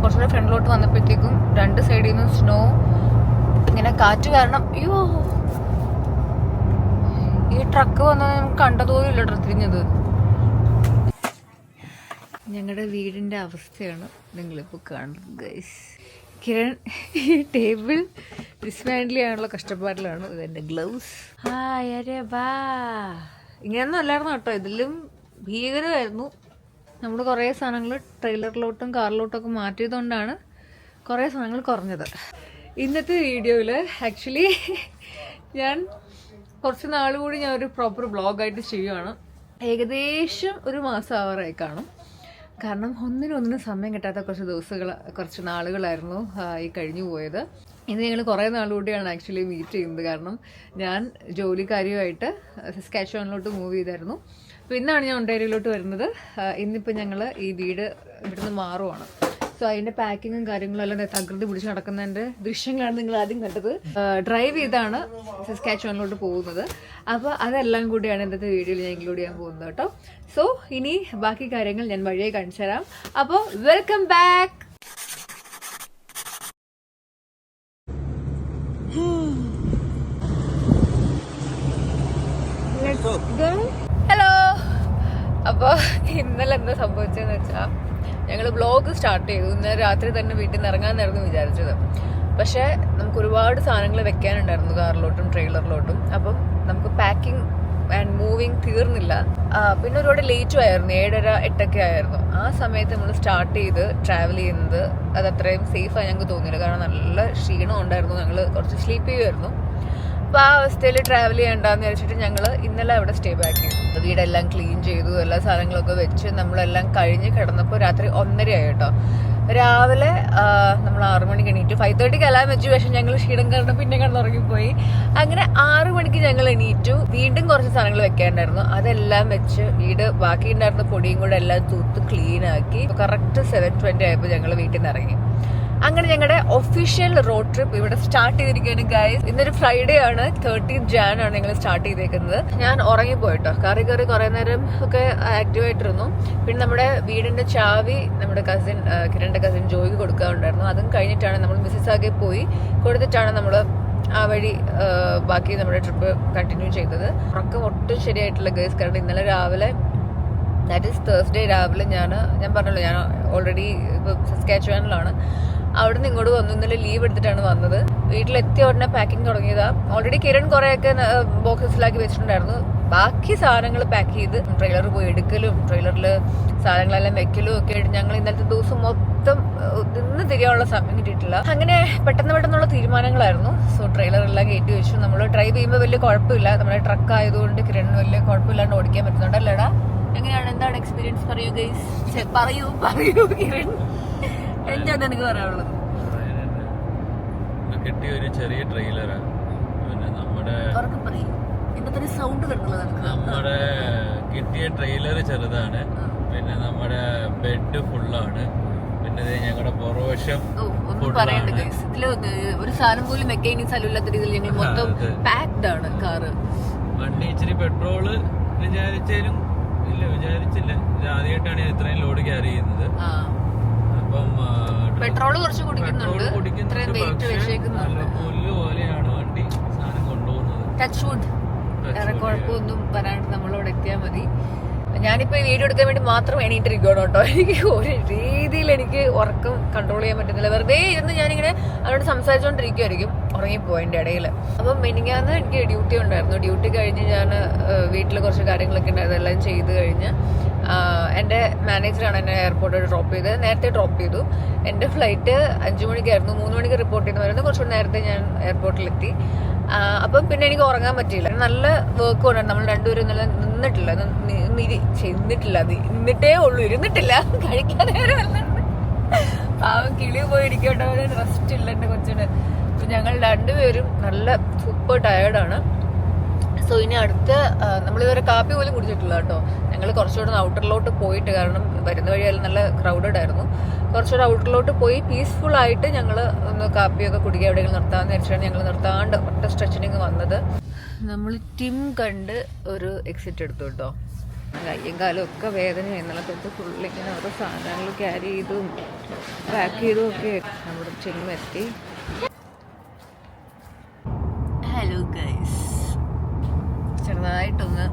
കുറച്ചുകൂടെ ഫ്രണ്ടിലോട്ട് വന്നപ്പോഴത്തേക്കും രണ്ട് സൈഡിൽ നിന്നും സ്നോ, ഇങ്ങനെ കാറ്റ് കാരണം. അയ്യോ, ഈ ട്രക്ക് വന്നത് കണ്ടതുപോലും ഇല്ല തിരിഞ്ഞത്. ഞങ്ങളുടെ വീടിൻ്റെ അവസ്ഥയാണ് നിങ്ങളിപ്പോൾ കാണുന്നത് ഗൈസ്. കിരൺ ഈ ടേബിൾ ഡിസ്മാൻഡിൽ ചെയ്യാനുള്ള കഷ്ടപ്പാടിലാണ്. ഇതെൻ്റെ ഗ്ലൗസ്. അരെ വാ, ഇങ്ങനെയൊന്നും അല്ലായിരുന്നു കേട്ടോ, ഇതിലും ഭീകരമായിരുന്നു. നമ്മൾ കുറേ സാധനങ്ങൾ ട്രെയിലറിലോട്ടും കാറിലോട്ടും ഒക്കെ മാറ്റിയതുകൊണ്ടാണ് കുറേ സാധനങ്ങൾ കുറഞ്ഞത്. ഇന്നത്തെ വീഡിയോയിൽ ആക്ച്വലി ഞാൻ കുറച്ച് നാൾ കൂടി ഞാൻ ഒരു പ്രോപ്പർ വ്ളോഗായിട്ട് ചെയ്യുവാണ്. ഏകദേശം ഒരു മാസം ആവാറായി കാണും. കാരണം ഒന്നിനൊന്നിനും സമയം കിട്ടാത്ത കുറച്ച് നാളുകളായിരുന്നു ഈ കഴിഞ്ഞു പോയത്. ഇന്ന് ഞങ്ങൾ കുറേ നാളുകൂടിയാണ് ആക്ച്വലി മീറ്റ് ചെയ്യുന്നത്. കാരണം ഞാൻ ജോലിക്കാരിയുമായിട്ട് സസ്കാച്ചുവാനിലോട്ട് മൂവ് ചെയ്തായിരുന്നു. അപ്പോൾ ഇന്നാണ് ഞാൻ ഒണ്ടാരിയിലോട്ട് വരുന്നത്. ഇന്നിപ്പോൾ ഞങ്ങൾ ഈ വീട് ഇവിടുന്ന് മാറുവാണ്. സോ അതിൻ്റെ പാക്കിങ്ങും കാര്യങ്ങളും എല്ലാം തകൃതി പിടിച്ച് നടക്കുന്നതിൻ്റെ ദൃശ്യങ്ങളാണ് നിങ്ങൾ ആദ്യം കണ്ടത്. ഡ്രൈവ് ചെയ്താണ് സസ്കാച്ചുവാനിലോട്ട് പോകുന്നത്. അപ്പോൾ അതെല്ലാം കൂടിയാണ് ഇന്നത്തെ വീഡിയോയിൽ ഞാൻ ഇൻക്ലൂഡ് ചെയ്യാൻ പോകുന്നത് കേട്ടോ. സോ ഇനി ബാക്കി കാര്യങ്ങൾ ഞാൻ വഴിയെ കാണിച്ചു തരാം. അപ്പോൾ വെൽക്കം ബാക്ക്. ഹലോ. അപ്പോൾ ഇന്നലെ എന്താ സംഭവിച്ചതെന്ന് വെച്ചാൽ ഞങ്ങൾ വ്ളോഗ് സ്റ്റാർട്ട് ചെയ്തു. ഇന്നലെ രാത്രി തന്നെ വീട്ടിൽ നിന്ന് ഇറങ്ങാമെന്നായിരുന്നു വിചാരിച്ചത്. പക്ഷേ നമുക്ക് ഒരുപാട് സാധനങ്ങൾ വെക്കാനുണ്ടായിരുന്നു കാറിലോട്ടും ട്രെയിലറിലോട്ടും. അപ്പം നമുക്ക് പാക്കിംഗ് ആൻഡ് മൂവിങ് തീർന്നില്ല. പിന്നെ ഒരുപാട് ലേറ്റും ആയിരുന്നു, 7:30-8 ആയിരുന്നു. ആ സമയത്ത് നമ്മൾ സ്റ്റാർട്ട് ചെയ്ത് ട്രാവൽ ചെയ്യുന്നത് അത് അത്രയും സേഫായി ഞങ്ങൾക്ക് തോന്നിയില്ല. കാരണം നല്ല ക്ഷീണം ഉണ്ടായിരുന്നു, ഞങ്ങൾ കുറച്ച് സ്ലീപ്പ് ചെയ്യുമായിരുന്നു. അപ്പോൾ ആ അവസ്ഥയിൽ ട്രാവൽ ചെയ്യണ്ടെന്ന് വിചാരിച്ചിട്ട് ഞങ്ങൾ ഇന്നലെ അവിടെ സ്റ്റേ ബാക്ക് ചെയ്തു. വീടെല്ലാം ക്ലീൻ ചെയ്തു, എല്ലാ സാധനങ്ങളൊക്കെ വെച്ച് നമ്മളെല്ലാം കഴിഞ്ഞ് കിടന്നപ്പോൾ രാത്രി 1:30 ആയി കേട്ടോ. രാവിലെ നമ്മൾ 6 മണിക്ക് എണീറ്റു. 5:30 അലാം വെച്ചു. പക്ഷെ ഞങ്ങൾ ക്ഷീണം കാരണം പിന്നെ കിടന്നുറങ്ങിപ്പോയി. അങ്ങനെ 6 മണിക്ക് ഞങ്ങൾ എണീറ്റു. വീണ്ടും കുറച്ച് സാധനങ്ങൾ വെക്കാനുണ്ടായിരുന്നു, അതെല്ലാം വെച്ച് വീട് ബാക്കി ഉണ്ടായിരുന്ന പൊടിയും കൂടെ എല്ലാം തൂത്ത് ക്ലീൻ ആക്കി കറക്റ്റ് 7:20 ആയപ്പോൾ ഞങ്ങൾ വീട്ടിൽ നിന്ന് ഇറങ്ങി. അങ്ങനെ ഞങ്ങളുടെ ഒഫീഷ്യൽ റോഡ് ട്രിപ്പ് ഇവിടെ സ്റ്റാർട്ട് ചെയ്തിരിക്കുകയാണ് ഗൈസ്. ഇന്നൊരു ഫ്രൈഡേ ആണ്, 30th Jan ആണ് ഞങ്ങൾ സ്റ്റാർട്ട് ചെയ്തേക്കുന്നത്. ഞാൻ ഉറങ്ങിപ്പോയിട്ടോ, കയറി കുറേ നേരം ഒക്കെ ആക്റ്റീവായിട്ടിരുന്നു. പിന്നെ നമ്മുടെ വീടിന്റെ ചാവി നമ്മുടെ കിരണിന്റെ കസിൻ ജോയിക്ക് കൊടുക്കാറുണ്ടായിരുന്നു. അതും കഴിഞ്ഞിട്ടാണ് നമ്മൾ മിസിസാഗെ പോയി കൊടുത്തിട്ടാണ് നമ്മൾ ആ വഴി ബാക്കി നമ്മുടെ ട്രിപ്പ് കണ്ടിന്യൂ ചെയ്തത്. ഉറക്കം ഒട്ടും ശരിയായിട്ടില്ല ഗൈസ്. കാരണം ഇന്നലെ രാവിലെ, ദാറ്റ് ഈസ് തേഴ്സ്ഡേ രാവിലെ ഞാൻ പറഞ്ഞല്ലോ, ഞാൻ ഓൾറെഡി ഇപ്പോൾ സസ്കാച്ചുവാനിലാണ്. അവിടെ നിന്ന് ഇങ്ങോട്ട് വന്നു. ഇന്നലെ ലീവ് എടുത്തിട്ടാണ് വന്നത്. വീട്ടിലെത്തിയ ഉടനെ പാക്കിങ് തുടങ്ങിയതാ. ഓൾറെഡി കിരൺ കുറേയൊക്കെ ബോക്സസിലാക്കി വെച്ചിട്ടുണ്ടായിരുന്നു. ബാക്കി സാധനങ്ങൾ പാക്ക് ചെയ്ത് ട്രെയിലർ പോയി എടുക്കലും ട്രെയിലറിൽ സാധനങ്ങളെല്ലാം വെക്കലും ഒക്കെ ആയിട്ട് ഞങ്ങൾ ഇന്നലത്തെ ദിവസം മൊത്തം നിന്ന് തിരിയാനുള്ള സമയം കിട്ടിയിട്ടില്ല. അങ്ങനെ പെട്ടെന്നുള്ള തീരുമാനങ്ങളായിരുന്നു. സോ ട്രെയിലറെല്ലാം കയറ്റി വെച്ചു. നമ്മൾ ഡ്രൈവ് ചെയ്യുമ്പോൾ വലിയ കുഴപ്പമില്ല, നമ്മുടെ ട്രക്ക് ആയതുകൊണ്ട് കിരണിന് വലിയ കുഴപ്പമില്ലാണ്ട് ഓടിക്കാൻ പറ്റുന്നുണ്ടല്ലേടാ? എങ്ങനെയാണ്, എന്താണ് എക്സ്പീരിയൻസ്? പറയൂ ഗൈസ്, പറയൂ കിരൺ, എന്താണ് എനിക്ക് പറയാനുള്ളത്? കിട്ടിയ ഒരു ചെറിയ ട്രെയിലറാണ്. പിന്നെ നമ്മുടെ കിട്ടിയ ട്രെയിലർ ചെറുതാണ്. പിന്നെ നമ്മുടെ ബെഡ് ഫുള്ളാണ്. പിന്നെ ഞങ്ങളുടെ പുറവശം ഒരു സാധനം പോലും വെക്കാൻ സ്ഥലമില്ലാത്ത രീതിയിൽ ഞങ്ങൾ മൊത്തം പാക്ഡ് ആണ് കാറ്. വണ്ടി ഇച്ചിരി പെട്രോള് വിചാരിച്ചാലും വിചാരിച്ചില്ല. ഇത് ആദ്യമായിട്ടാണ് ഇത്രയും ലോഡ് ക്യാരി ചെയ്യുന്നത്. അപ്പം പെട്രോള് കുറച്ച് കുടിക്കുന്നുണ്ട്. പുല്ല് പോലെയാണ് വണ്ടി സാധനം കൊണ്ടുപോകുന്നത്. ടച്ച് വുഡ്, വേറെ കുഴപ്പമൊന്നും വരാണ്ട് നമ്മളോട് എത്തിയാൽ മതി. ഞാനിപ്പോൾ ഈ വീഡിയോ എടുക്കാൻ വേണ്ടി മാത്രം എണീറ്റിരിക്കണം കേട്ടോ. എനിക്ക് ഒരു രീതിയിൽ എനിക്ക് ഉറക്കം കൺട്രോൾ ചെയ്യാൻ പറ്റുന്നില്ല. വെറുതെ ഇരുന്ന് ഞാനിങ്ങനെ അവരോട് സംസാരിച്ചുകൊണ്ടിരിക്കുമായിരിക്കും, ഉറങ്ങിപ്പോയിൻ്റെ ഇടയിൽ. അപ്പം മിനിങ്ങാന്ന് എനിക്ക് ഡ്യൂട്ടി ഉണ്ടായിരുന്നു. ഡ്യൂട്ടി കഴിഞ്ഞ് ഞാൻ വീട്ടിൽ കുറച്ച് കാര്യങ്ങളൊക്കെ ഉണ്ടായിരുന്നു, അതെല്ലാം ചെയ്ത് കഴിഞ്ഞ് എൻ്റെ മാനേജറാണ് എന്നെ എയർപോർട്ടിൽ ഡ്രോപ്പ് ചെയ്തത്. നേരത്തെ ഡ്രോപ്പ് ചെയ്തു. എൻ്റെ ഫ്ലൈറ്റ് 5 മണിക്കായിരുന്നു. 3 മണിക്ക് റിപ്പോർട്ട് ചെയ്യുന്ന വരുന്നത്. കുറച്ചുകൂടി നേരത്തെ ഞാൻ എയർപോർട്ടിലെത്തി. അപ്പം പിന്നെ എനിക്ക് ഉറങ്ങാൻ പറ്റിയില്ല. നല്ല വർക്ക് കൊണ്ടാണ്. നമ്മൾ രണ്ടുപേരും ഇന്നലെ നിന്നിട്ടില്ല, നിന്നിട്ടേ ഉള്ളൂ, ഇരുന്നിട്ടില്ല. കഴിക്കാൻ നേരം വരുന്നുണ്ട്. പാവം കിളി പോയി ഇരിക്കട്ടെ, റെസ്റ്റ് ഇല്ല എൻ്റെ കൊച്ചിന്. അപ്പം ഞങ്ങൾ രണ്ടുപേരും നല്ല സൂപ്പർ ടയേർഡാണ്. സോ ഇനി അടുത്ത് നമ്മളിതുവരെ കാപ്പി പോലും കുടിച്ചിട്ടില്ല കേട്ടോ. ഞങ്ങൾ കുറച്ചുകൂടെ ഔട്ടറിലോട്ട് പോയിട്ട്, കാരണം വരുന്ന വഴിയെല്ലാം നല്ല ക്രൗഡഡ് ആയിരുന്നു, കുറച്ചുകൂടെ ഔട്ടറിലോട്ട് പോയി പീസ്ഫുൾ ആയിട്ട് ഞങ്ങൾ ഒന്ന് കാപ്പിയൊക്കെ കുടിക്കുക, എവിടെയെങ്കിലും നിർത്താമെന്ന് വെച്ചിട്ടാണ് ഞങ്ങൾ നിർത്താണ്ട് ഒറ്റ സ്ട്രെച്ചിനിങ് വന്നത്. നമ്മൾ ടിം കണ്ട് ഒരു എക്സിറ്റ് എടുത്തു കേട്ടോ. കയ്യും കാലും ഒക്കെ വേദന ഇന്നലെ തൊട്ട് ഫുള്ളിങ്ങനെ ഓരോ സാധനങ്ങൾ ക്യാരി ചെയ്തും പാക്ക് ചെയ്തും ഒക്കെ നമ്മുടെ ചെങ്ങെത്തി. ഹലോ ഗൈസ്, ചെറുതായിട്ടൊന്ന്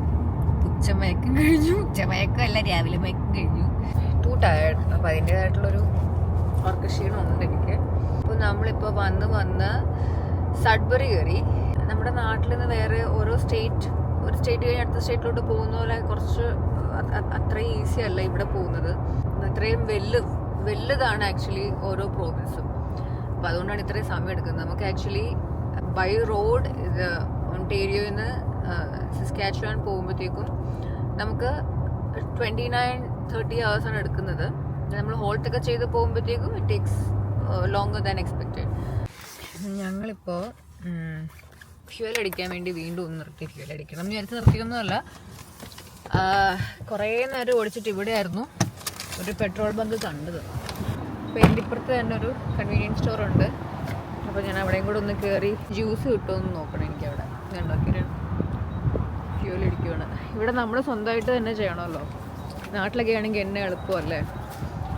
ഉച്ചമയക്കം കഴിഞ്ഞു. ഉച്ചമയക്കം അല്ല, രാവിലെ മയക്കം കഴിഞ്ഞു. To tired. അപ്പം അതിൻ്റേതായിട്ടുള്ളൊരു ഉറക്ക ക്ഷീണമുണ്ട് എനിക്ക്. അപ്പോൾ നമ്മളിപ്പോൾ വന്ന് സഡ്ബറി കയറി. നമ്മുടെ നാട്ടിൽ നിന്ന് വേറെ ഓരോ സ്റ്റേറ്റ്, ഒരു സ്റ്റേറ്റ് കഴിഞ്ഞ് അടുത്ത സ്റ്റേറ്റിലോട്ട് പോകുന്ന പോലെ കുറച്ച് അത്രയും ഈസി അല്ല ഇവിടെ പോകുന്നത്. അത്രയും വലുതാണ് ആക്ച്വലി ഓരോ പ്രോവിൻസും. അപ്പോൾ അതുകൊണ്ടാണ് ഇത്രയും സമയം എടുക്കുന്നത്. നമുക്ക് ആക്ച്വലി ബൈ റോഡ് ഇത് ഒണ്ടേരിയോയിൽ നിന്ന് സസ്കാച്ചുവാൻ പോകുമ്പോഴത്തേക്കും നമുക്ക് 29-30 hours എടുക്കുന്നത്. നമ്മൾ ഹോൾട്ടൊക്കെ ചെയ്ത് പോകുമ്പോഴത്തേക്കും it takes longer than expected. ഞങ്ങളിപ്പോൾ ഫ്യൂൽ അടിക്കാൻ വേണ്ടി വീണ്ടും ഒന്ന് നിർത്തി. ഫ്യൂൽ അടിക്കണം എന്ന് വിചാരിച്ച് നിർത്തിയൊന്നുമല്ല. കുറേ നേരം ഓടിച്ചിട്ട് ഇവിടെയായിരുന്നു ഒരു പെട്രോൾ ബങ്ക് കണ്ടത്. അപ്പോൾ എൻ്റെ ഇപ്പുറത്ത് തന്നെ ഒരു കൺവീനിയൻസ് സ്റ്റോർ ഉണ്ട്. അപ്പോൾ ഞാൻ അവിടെയും കൂടെ ഒന്ന് കയറി ജ്യൂസ് കിട്ടുമെന്ന് നോക്കണം. എനിക്കവിടെ ഞാൻ ഉണ്ടാക്കി ഫ്യൂൽ അടിക്കുകയാണ്. ഇവിടെ നമ്മൾ സ്വന്തമായിട്ട് തന്നെ ചെയ്യണമല്ലോ. നാട്ടിലൊക്കെ ആണെങ്കിൽ എണ്ണ എളുപ്പമല്ലേ,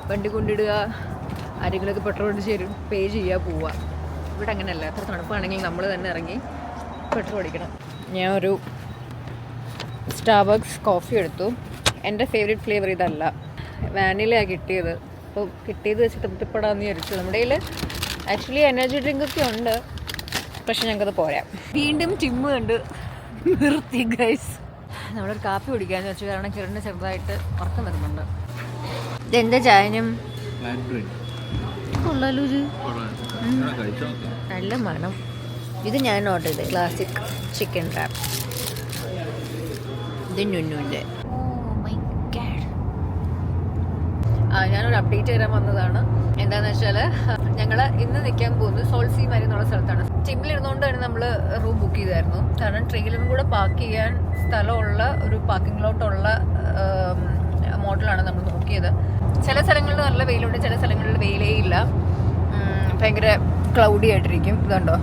വണ്ടി കൊണ്ടിടുക, ആരെങ്കിലുമൊക്കെ പെട്രോൾ അടിച്ച് തരും, പേ ചെയ്യുക, പോവുക. ഇവിടെ അങ്ങനെയല്ല. എത്ര തണുപ്പാണെങ്കിൽ നമ്മൾ തന്നെ ഇറങ്ങി പെട്രോൾ അടിക്കണം. ഞാൻ ഒരു സ്റ്റാർബക്സ് കോഫി എടുത്തു. എൻ്റെ ഫേവറേറ്റ് ഫ്ലേവർ ഇതല്ല, വാനിലയാണ് കിട്ടിയത്. അപ്പോൾ കിട്ടിയത് വെച്ച് തൃപ്തിപ്പെടാമെന്ന് വിചാരിച്ചു. നമ്മുടെ കയ്യിൽ ആക്ച്വലി എനർജി ഡ്രിങ്കൊക്കെ ഉണ്ട്, പക്ഷെ ഞങ്ങൾക്കത് പോരാ. വീണ്ടും ടിമ്മ് കണ്ട് നിർത്തി ഗൈസ്. നമ്മളൊരു കാപ്പി കുടിക്കാന്ന് വെച്ചു, കാരണം കിരണിന് ചെറുതായിട്ട് ഉറക്കം വരുന്നുണ്ട്. ഇതെന്താ ചായനും കൊള്ളാലോ, നല്ല മണം. ഇത് ഞാൻ ഓർഡർ ചെയ്ത് ക്ലാസിക് ചിക്കൻ റാപ്പ്. ഇത് നുന്നുവിൻ്റെ. ഞാനൊരു അപ്ഡേറ്റ് തരാൻ വന്നതാണ്. എന്താണെന്ന് വെച്ചാൽ ഞങ്ങൾ ഇന്ന് നിൽക്കാൻ പോകുന്നത് സോൾസി മാരി എന്നുള്ള സ്ഥലത്താണ്. ജിമ്മിലിരുന്നുകൊണ്ട് തന്നെ നമ്മൾ റൂം ബുക്ക് ചെയ്തായിരുന്നു. കാരണം ട്രെയിലറും കൂടെ പാർക്ക് ചെയ്യാൻ സ്ഥലമുള്ള ഒരു പാർക്കിംഗ് ലോട്ടുള്ള മോഡലാണ് നമ്മൾ നോക്കിയത്. ചില സ്ഥലങ്ങളിൽ നല്ല വെയിലുണ്ട്, ചില സ്ഥലങ്ങളിൽ വെയിലേ ഇല്ല. ഭയങ്കര ക്ലൗഡി ആയിട്ടിരിക്കും. ഇതുണ്ടോ,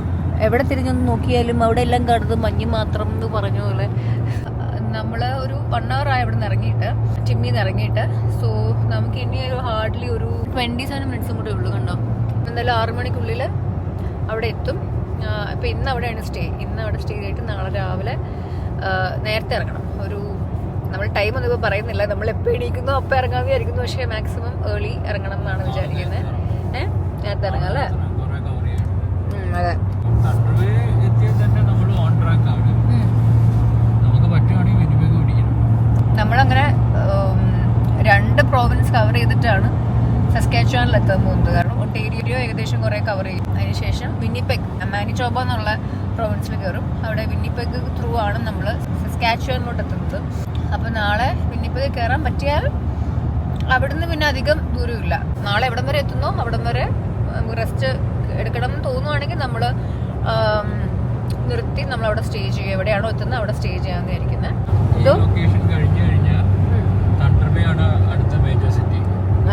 എവിടെ തിരിഞ്ഞൊന്ന് നോക്കിയാലും അവിടെ എല്ലാം കാണുന്നത് മഞ്ഞ് മാത്രം എന്ന് പറഞ്ഞ പോലെ. നമ്മൾ ഒരു 1 hour ആയി അവിടെ നിന്ന് ഇറങ്ങിയിട്ട്, ജിമ്മിൽ നിന്ന് ഇറങ്ങിയിട്ട്. സോ നമുക്ക് ഇനി ഒരു ഹാർഡ്ലി ഒരു 27 minutes കൂടെ ഉള്ളൂ. കണ്ടോ, എന്തായാലും 6 മണിക്കുള്ളിൽ അവിടെ എത്തും. അപ്പോൾ ഇന്ന് അവിടെയാണ് സ്റ്റേ. ഇന്ന് അവിടെ സ്റ്റേ ചെയ്തിട്ട് നാളെ രാവിലെ നേരത്തെ ഇറങ്ങണം. ഒരു നമ്മൾ ടൈം ഒന്നും ഇപ്പോൾ പറയുന്നില്ല, നമ്മൾ എപ്പോൾ എണീക്കുന്നോ അപ്പോൾ ഇറങ്ങാമെന്ന് വിചാരിക്കുന്നു. പക്ഷേ മാക്സിമം ഏർലി ഇറങ്ങണം എന്നാണ് വിചാരിക്കുന്നത്. നേരത്തെ ഇറങ്ങാം അല്ലേ? അതെ. നമ്മളങ്ങനെ 2 പ്രോവിൻസ് കവർ ചെയ്തിട്ടാണ് സസ്കാച്ചുവാനിൽ എത്താൻ പോകുന്നത്. കാരണം ഒണ്ടേരിയോ ഏകദേശം കുറേ കവർ ചെയ്യും. അതിനുശേഷം വിന്നിപ്പെഗ്, മാനിറ്റോബ എന്നുള്ള പ്രോവിൻസിൽ കയറും. അവിടെ വിന്നിപ്പെഗ് ത്രൂ ആണ് നമ്മൾ സസ്കാച്ചുവാനിലോട്ട് എത്തുന്നത്. അപ്പോൾ നാളെ വിന്നിപ്പെഗ് കയറാൻ പറ്റിയാൽ അവിടുന്ന് പിന്നെ അധികം ദൂരമില്ല. നാളെ എവിടം വരെ എത്തുന്നോ അവിടം വരെ റെസ്റ്റ് എടുക്കണം എന്ന് തോന്നുവാണെങ്കിൽ നമ്മൾ നിർത്തി നമ്മളവിടെ സ്റ്റേ ചെയ്യുക. എവിടെയാണോ എത്തുന്നത് അവിടെ സ്റ്റേ ചെയ്യാമെന്ന് വിചാരിക്കുന്നത്.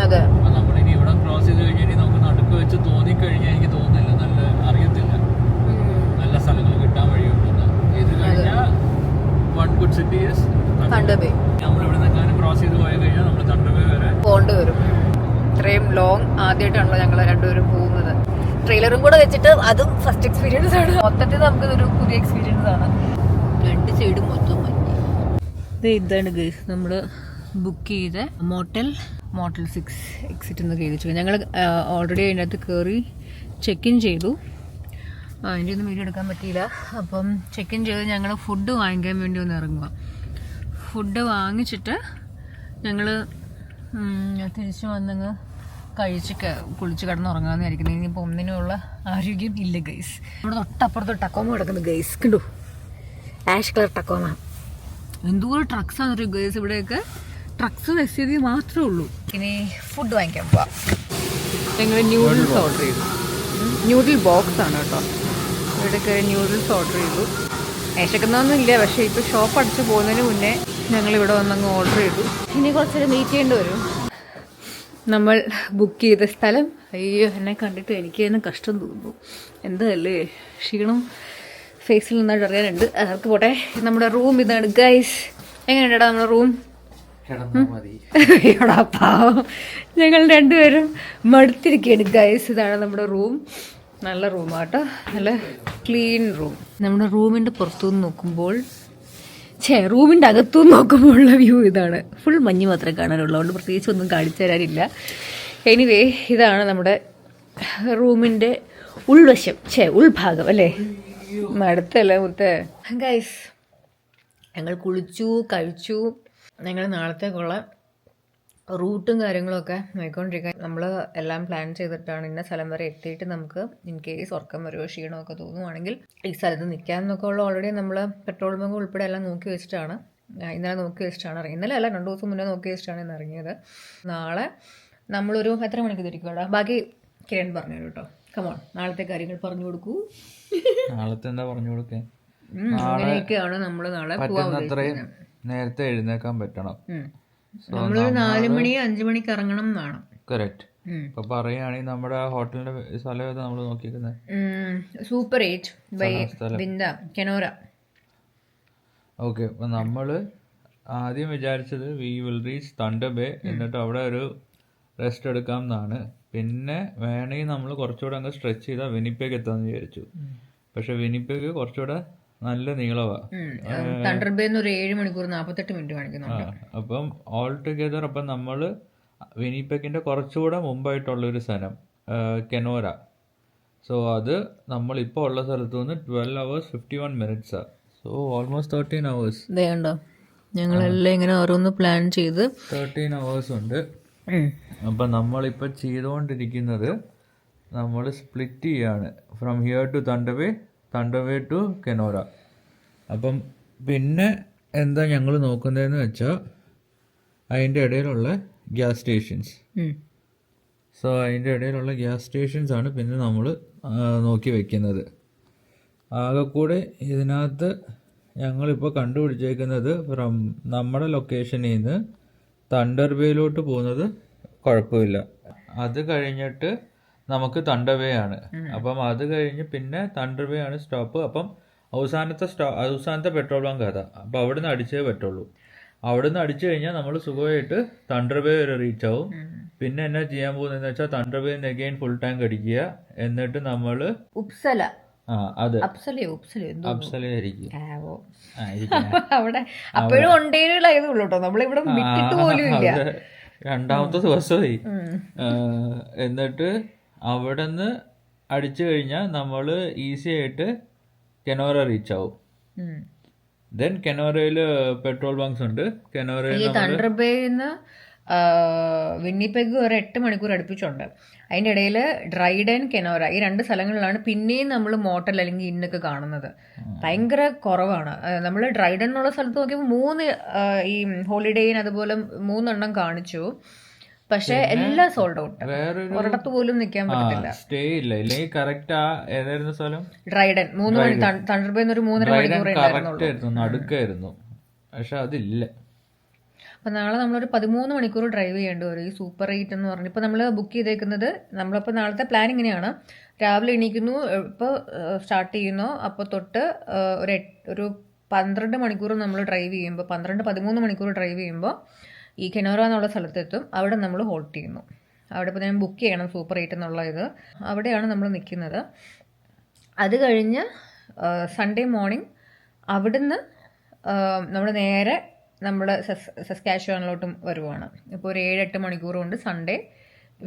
അതെ, നമ്മളിനി ഇവിടെ ക്രോസ് ചെയ്ത് കഴിഞ്ഞാൽ നമുക്ക് നടുക്ക് വെച്ച് തോന്നിക്കഴിഞ്ഞാൽ എനിക്ക് തോന്നുന്നില്ല, നല്ല അറിയത്തില്ല, നല്ല സ്ഥലങ്ങൾ കിട്ടാൻ വഴിയുണ്ടെന്ന്. ഇത് കഴിഞ്ഞാൽ one good city thunder bay. നമ്മളിവിടെ നിന്ന് ക്രോസ് ചെയ്ത് പോയി കഴിഞ്ഞാൽ നമ്മൾ തണ്ടർ ബേ വരെ പോകേണ്ടി വരും. ഇത്രയും ലോങ് ആദ്യമായിട്ടാണല്ലോ ഞങ്ങൾ രണ്ടുപേരും പോകുന്നത്. ട്രെയിലറും കൂടെ വെച്ചിട്ട് അതും ഫസ്റ്റ് എക്സ്പീരിയൻസ് ആണ്. മൊത്തത്തിൽ നമുക്കിതൊരു പുതിയ എക്സ്പീരിയൻസ് ആണ്. 2 സൈഡും മൊത്തം മഞ്ഞ്. ഇതാണ് ഗൈസ് നമ്മൾ ബുക്ക് ചെയ്ത മോട്ടൽ 6 എക്സിറ്റ് എന്നൊക്കെ എഴുതിച്ചു. ഞങ്ങൾ ഓൾറെഡി അതിനകത്ത് കയറി ചെക്ക് ഇൻ ചെയ്തു. അതിൻ്റെ ഒന്നും വീഡിയോ എടുക്കാൻ പറ്റിയില്ല. അപ്പം ചെക്ക് ഇൻ ചെയ്ത് ഞങ്ങൾ ഫുഡ് വാങ്ങിക്കാൻ വേണ്ടി ഒന്ന് ഇറങ്ങുക. ഫുഡ് വാങ്ങിച്ചിട്ട് ഞങ്ങൾ തിരിച്ച് വന്നങ്ങ് കഴിച്ച് കുളിച്ച് കിടന്നുറങ്ങാമെന്ന് വിചാരിക്കുന്നത്. ഇനിയിപ്പോൾ ഒന്നിനുള്ള ആരോഗ്യം ഇല്ല ഗൈസ്. നമ്മുടെ തൊട്ടപ്പുറത്ത് ടക്കോമ കിടക്കുന്നു ഗൈസ്. കണ്ടു, ആഷ് കളർ ടക്കോമ. എന്തോരം ട്രക്സാണ് ഒരു ഗൈസ്. ഇവിടെയൊക്കെ ട്രക്സും SUV മാത്രമേ ഉള്ളൂ. ഇനി ഫുഡ് വാങ്ങിക്കാൻ പോവാം. ഞങ്ങൾ ന്യൂഡിൽസ് ഓർഡർ ചെയ്തു. ന്യൂഡിൽ ബോക്സ് ആണ് കേട്ടോ. ഇവിടെയൊക്കെ ന്യൂഡിൽസ് ഓർഡർ ചെയ്തു. വിശക്കുന്നൊന്നും ഇല്ല, പക്ഷേ ഇപ്പോൾ ഷോപ്പ് അടിച്ച് പോകുന്നതിന് മുന്നേ ഞങ്ങളിവിടെ വന്നങ്ങ് ഓർഡർ ചെയ്തു. ഇനി കുറച്ച് നേരം വെയിറ്റ് ചെയ്യേണ്ടി വരും. നമ്മൾ ബുക്ക് ചെയ്ത സ്ഥലം, അയ്യോ എന്നെ കണ്ടിട്ട് എനിക്ക് തന്നെ കഷ്ടം തോന്നുന്നു. എന്തല്ലേ ക്ഷീണം ഫേസിൽ നിന്നായിട്ട് അറിയാനുണ്ട്. അതൊക്കെ പോട്ടെ. നമ്മുടെ റൂം ഇതാണ് ഗൈസ്. എങ്ങനെയുണ്ടാ നമ്മുടെ റൂം? എടാ പാവം, ഞങ്ങൾ രണ്ടുപേരും മടുത്തിരിക്കുകയാണ് ഗൈസ്. ഇതാണ് നമ്മുടെ റൂം. നല്ല റൂമാട്ടോ, നല്ല ക്ലീൻ റൂം. നമ്മുടെ റൂമിൻ്റെ പുറത്തുനിന്ന് നോക്കുമ്പോൾ റൂമിൻ്റെ അകത്തുനിന്ന് നോക്കുമ്പോഴുള്ള വ്യൂ ഇതാണ്. ഫുൾ മഞ്ഞ് മാത്രമേ കാണാനുള്ളൂ, അതുകൊണ്ട് പ്രത്യേകിച്ച് ഒന്നും കാണിച്ചു തരാനില്ല. എനിവേ, ഇതാണ് നമ്മുടെ റൂമിൻ്റെ ഉൾവശം, ഉൾഭാഗം അല്ലേ. മടുത്തല്ലേ മുത്തേ. ഗൈസ്, ഞങ്ങൾ കുളിച്ചു, കഴിച്ചു. ഞങ്ങൾ നാളത്തേക്കുള്ള റൂട്ടും കാര്യങ്ങളൊക്കെ നോക്കിക്കൊണ്ടിരിക്കുക. നമ്മൾ എല്ലാം പ്ലാൻ ചെയ്തിട്ടാണ് ഇന്ന സ്ഥലം വരെ എത്തിയിട്ട് നമുക്ക് ഇൻ കേസ് ഉറക്കം വരുമോ ക്ഷീണമൊക്കെ തോന്നുവാണെങ്കിൽ ഈ സ്ഥലത്ത് നിൽക്കാമെന്നൊക്കെ ഉള്ള ഓൾറെഡി നമ്മൾ പെട്രോൾ ബങ്ക് ഉൾപ്പെടെ എല്ലാം നോക്കി വെച്ചിട്ടാണ്. ഇന്നലെ നോക്കി വെച്ചിട്ടാണ് ഇറങ്ങി. ഇന്നലെ അല്ല, 2 ദിവസം മുന്നേ നോക്കി വെച്ചിട്ടാണ് ഇന്ന് ഇറങ്ങിയത്. നാളെ നമ്മളൊരു എത്ര മണിക്ക് തിരിക്കുവാടാ? ബാക്കി കിരൺ പറഞ്ഞു കേട്ടോ. കമോൺ, നാളത്തെ കാര്യങ്ങൾ പറഞ്ഞു കൊടുക്കൂ. നാളത്തെ എന്താ പറഞ്ഞു കൊടുക്കേ? അങ്ങനെയൊക്കെയാണ് നമ്മൾ നാളെ പോവാൻ. നേരത്തെ എഴുന്നേക്കാൻ പറ്റണം. നമ്മളൊരു 4 മണി 5 മണിക്ക് ഇറങ്ങണം എന്നാണ്. കറക്റ്റ്. ഇപ്പൊ പറയുകയാണെങ്കിൽ നമ്മുടെ ഹോട്ടലിന്റെ സ്ഥലം ഏതാ നമ്മൾ നോക്കിയിരിക്കുന്നത്? സൂപ്പർ 8 ബൈ ബിന്ദ കെനോര. ഓക്കെ, അപ്പൊ നമ്മള് ആദ്യം വിചാരിച്ചത് we will reach Thunder Bay, എന്നിട്ട് അവിടെ ഒരു റെസ്റ്റ് എടുക്കാം എന്നാണ്. പിന്നെ വേണമെങ്കിൽ നമ്മൾ കുറച്ചുകൂടെ അങ്ങ് സ്ട്രെച്ച് ചെയ്താൽ വിനിപ്പേക്ക് എത്താന്ന് വിചാരിച്ചു. പക്ഷെ വിനിപ്പേക്ക് കുറച്ചുകൂടെ നല്ല നീളമാണ്. തണ്ടർ ബേ 7 മണിക്കൂർ 48 മിനിറ്റ് കാണിക്കുന്നുണ്ട്. അപ്പം ഓൾ ടുഗെദർ അപ്പം നമ്മൾ വിനിപ്പേക്കിന്റെ കുറച്ചുകൂടെ മുമ്പായിട്ടുള്ളൊരു സ്ഥലം കെനോര. സോ അത് നമ്മളിപ്പോൾ ഉള്ള സ്ഥലത്തു നിന്ന് 12 hours 51 minutes. So almost 13 hours. കണ്ടോ, ഞങ്ങളെല്ലാം ഇങ്ങനെ ഓരോന്ന് പ്ലാൻ ചെയ്ത് 13 hours ഉണ്ട്. അപ്പം നമ്മളിപ്പോൾ ചെയ്തുകൊണ്ടിരിക്കുന്നത് നമ്മൾ സ്പ്ലിറ്റ് ചെയ്യാണ് from here to Thunder Bay to Kenora. അപ്പം പിന്നെ എന്താ ഞങ്ങൾ നോക്കുന്നതെന്ന് വെച്ചാൽ അതിൻ്റെ ഇടയിലുള്ള ഗ്യാസ് സ്റ്റേഷൻസ്. സോ അതിൻ്റെ ഇടയിലുള്ള ഗ്യാസ് സ്റ്റേഷൻസ് ആണ് പിന്നെ നമ്മൾ നോക്കി വെക്കുന്നത്. ആകെക്കൂടെ ഇതിനകത്ത് ഞങ്ങളിപ്പോൾ കണ്ടുപിടിച്ചേക്കുന്നത് ഫ്രം നമ്മുടെ ലൊക്കേഷനിൽ നിന്ന് തണ്ടർ ബേയിലോട്ട് പോകുന്നത് കുഴപ്പമില്ല. അത് കഴിഞ്ഞിട്ട് നമുക്ക് തണ്ടർ ബേ ആണ്. അപ്പം അത് കഴിഞ്ഞ് പിന്നെ തണ്ടർ ബേ ആണ് സ്റ്റോപ്പ്. അപ്പം അവസാനത്തെ പെട്രോൾ ബങ്ക് അതാ. അപ്പം അവിടെ നിന്ന് അടിച്ചേ പറ്റുള്ളൂ. അവിടെ നിന്ന് അടിച്ചു കഴിഞ്ഞാൽ നമ്മൾ സുഖമായിട്ട് തണ്ടർ ബേ വരെ റീച്ച് ആവും. പിന്നെ എന്നാ ചെയ്യാൻ പോകുന്നതെന്ന് വെച്ചാൽ thunder bay again full tank അടിക്കുക. എന്നിട്ട് നമ്മൾ അവിടെ അപ്പോഴും ഒണ്ടേരുകളായതുള്ളൂ കേട്ടോ, നമ്മളിവിടെ വിട്ടിട്ട് പോലും ഇല്ല. രണ്ടാമത്തെ ദിവസമായി. എന്നിട്ട് അവിടെ നിന്ന് അടിച്ചു കഴിഞ്ഞാൽ നമ്മൾ ഈസി ആയിട്ട് കെനോര റീച്ച് ആവും. ദെൻ കെനോരയിൽ പെട്രോൾ ബങ്ക്സ് ഉണ്ട്. കെനോരയിൽ തണ്ടർ ബേന്ന് വിന്നിപ്പെഗ് ഒരു 8 മണിക്കൂർ അടുപ്പിച്ചുണ്ട്. അതിൻ്റെ ഇടയിൽ ഡ്രൈഡൻ കെനോര ഈ 2 സ്ഥലങ്ങളിലാണ് പിന്നെയും നമ്മൾ മോട്ടൽ അല്ലെങ്കിൽ ഇന്നൊക്കെ കാണുന്നത്. ഭയങ്കര കുറവാണ്. നമ്മൾ ഡ്രൈഡൻ എന്നുള്ള സ്ഥലത്ത് നോക്കിയപ്പോൾ 3 ഈ ഹോളിഡേ ഇൻ അതുപോലെ 3 എണ്ണം കാണിച്ചു. പക്ഷെ എല്ലാം സോൾഡ് ഔട്ട്. ഒരിടത്ത് പോലും നിൽക്കാൻ പറ്റത്തില്ല, സ്റ്റേ ഇല്ല. ഇല്ലെങ്കിൽ കറക്റ്റ് ഏതായിരുന്നു സ്ഥലം? ഡ്രൈഡൻ 3 മണി. തണ്ടർ ബേ 3.5 മണിക്കൂർ നടുക്കായിരുന്നു, പക്ഷെ അതില്ല. അപ്പം നാളെ നമ്മളൊരു 13 മണിക്കൂർ ഡ്രൈവ് ചെയ്യേണ്ടി വരും ഈ സൂപ്പർ 8 എന്ന് പറഞ്ഞ്. ഇപ്പോൾ നമ്മൾ ബുക്ക് ചെയ്തേക്കുന്നത്, നമ്മളിപ്പോൾ നാളത്തെ പ്ലാൻ ഇങ്ങനെയാണ്: രാവിലെ എണീക്കുന്നു, ഇപ്പോൾ സ്റ്റാർട്ട് ചെയ്യുന്നു, അപ്പോൾ തൊട്ട് ഒരു 12 മണിക്കൂർ നമ്മൾ ഡ്രൈവ് ചെയ്യുമ്പോൾ 13 മണിക്കൂർ ഡ്രൈവ് ചെയ്യുമ്പോൾ ഈ കെനോര എന്നുള്ള സ്ഥലത്തെത്തും. അവിടെ നമ്മൾ ഹോൾട്ട് ചെയ്യുന്നു. അവിടെ ഇപ്പോൾ ഞാൻ ബുക്ക് ചെയ്യണം സൂപ്പർ 8 എന്നുള്ള ഇത്. അവിടെയാണ് നമ്മൾ നിൽക്കുന്നത്. അത് കഴിഞ്ഞ് സൺഡേ മോർണിംഗ് അവിടുന്ന് നമ്മൾ നേരെ നമ്മുടെ സസ്കാച്ചുവാനിലോട്ടും വരുവാണ്. ഇപ്പോൾ ഒരു 7-8 മണിക്കൂർ കൊണ്ട് സൺഡേ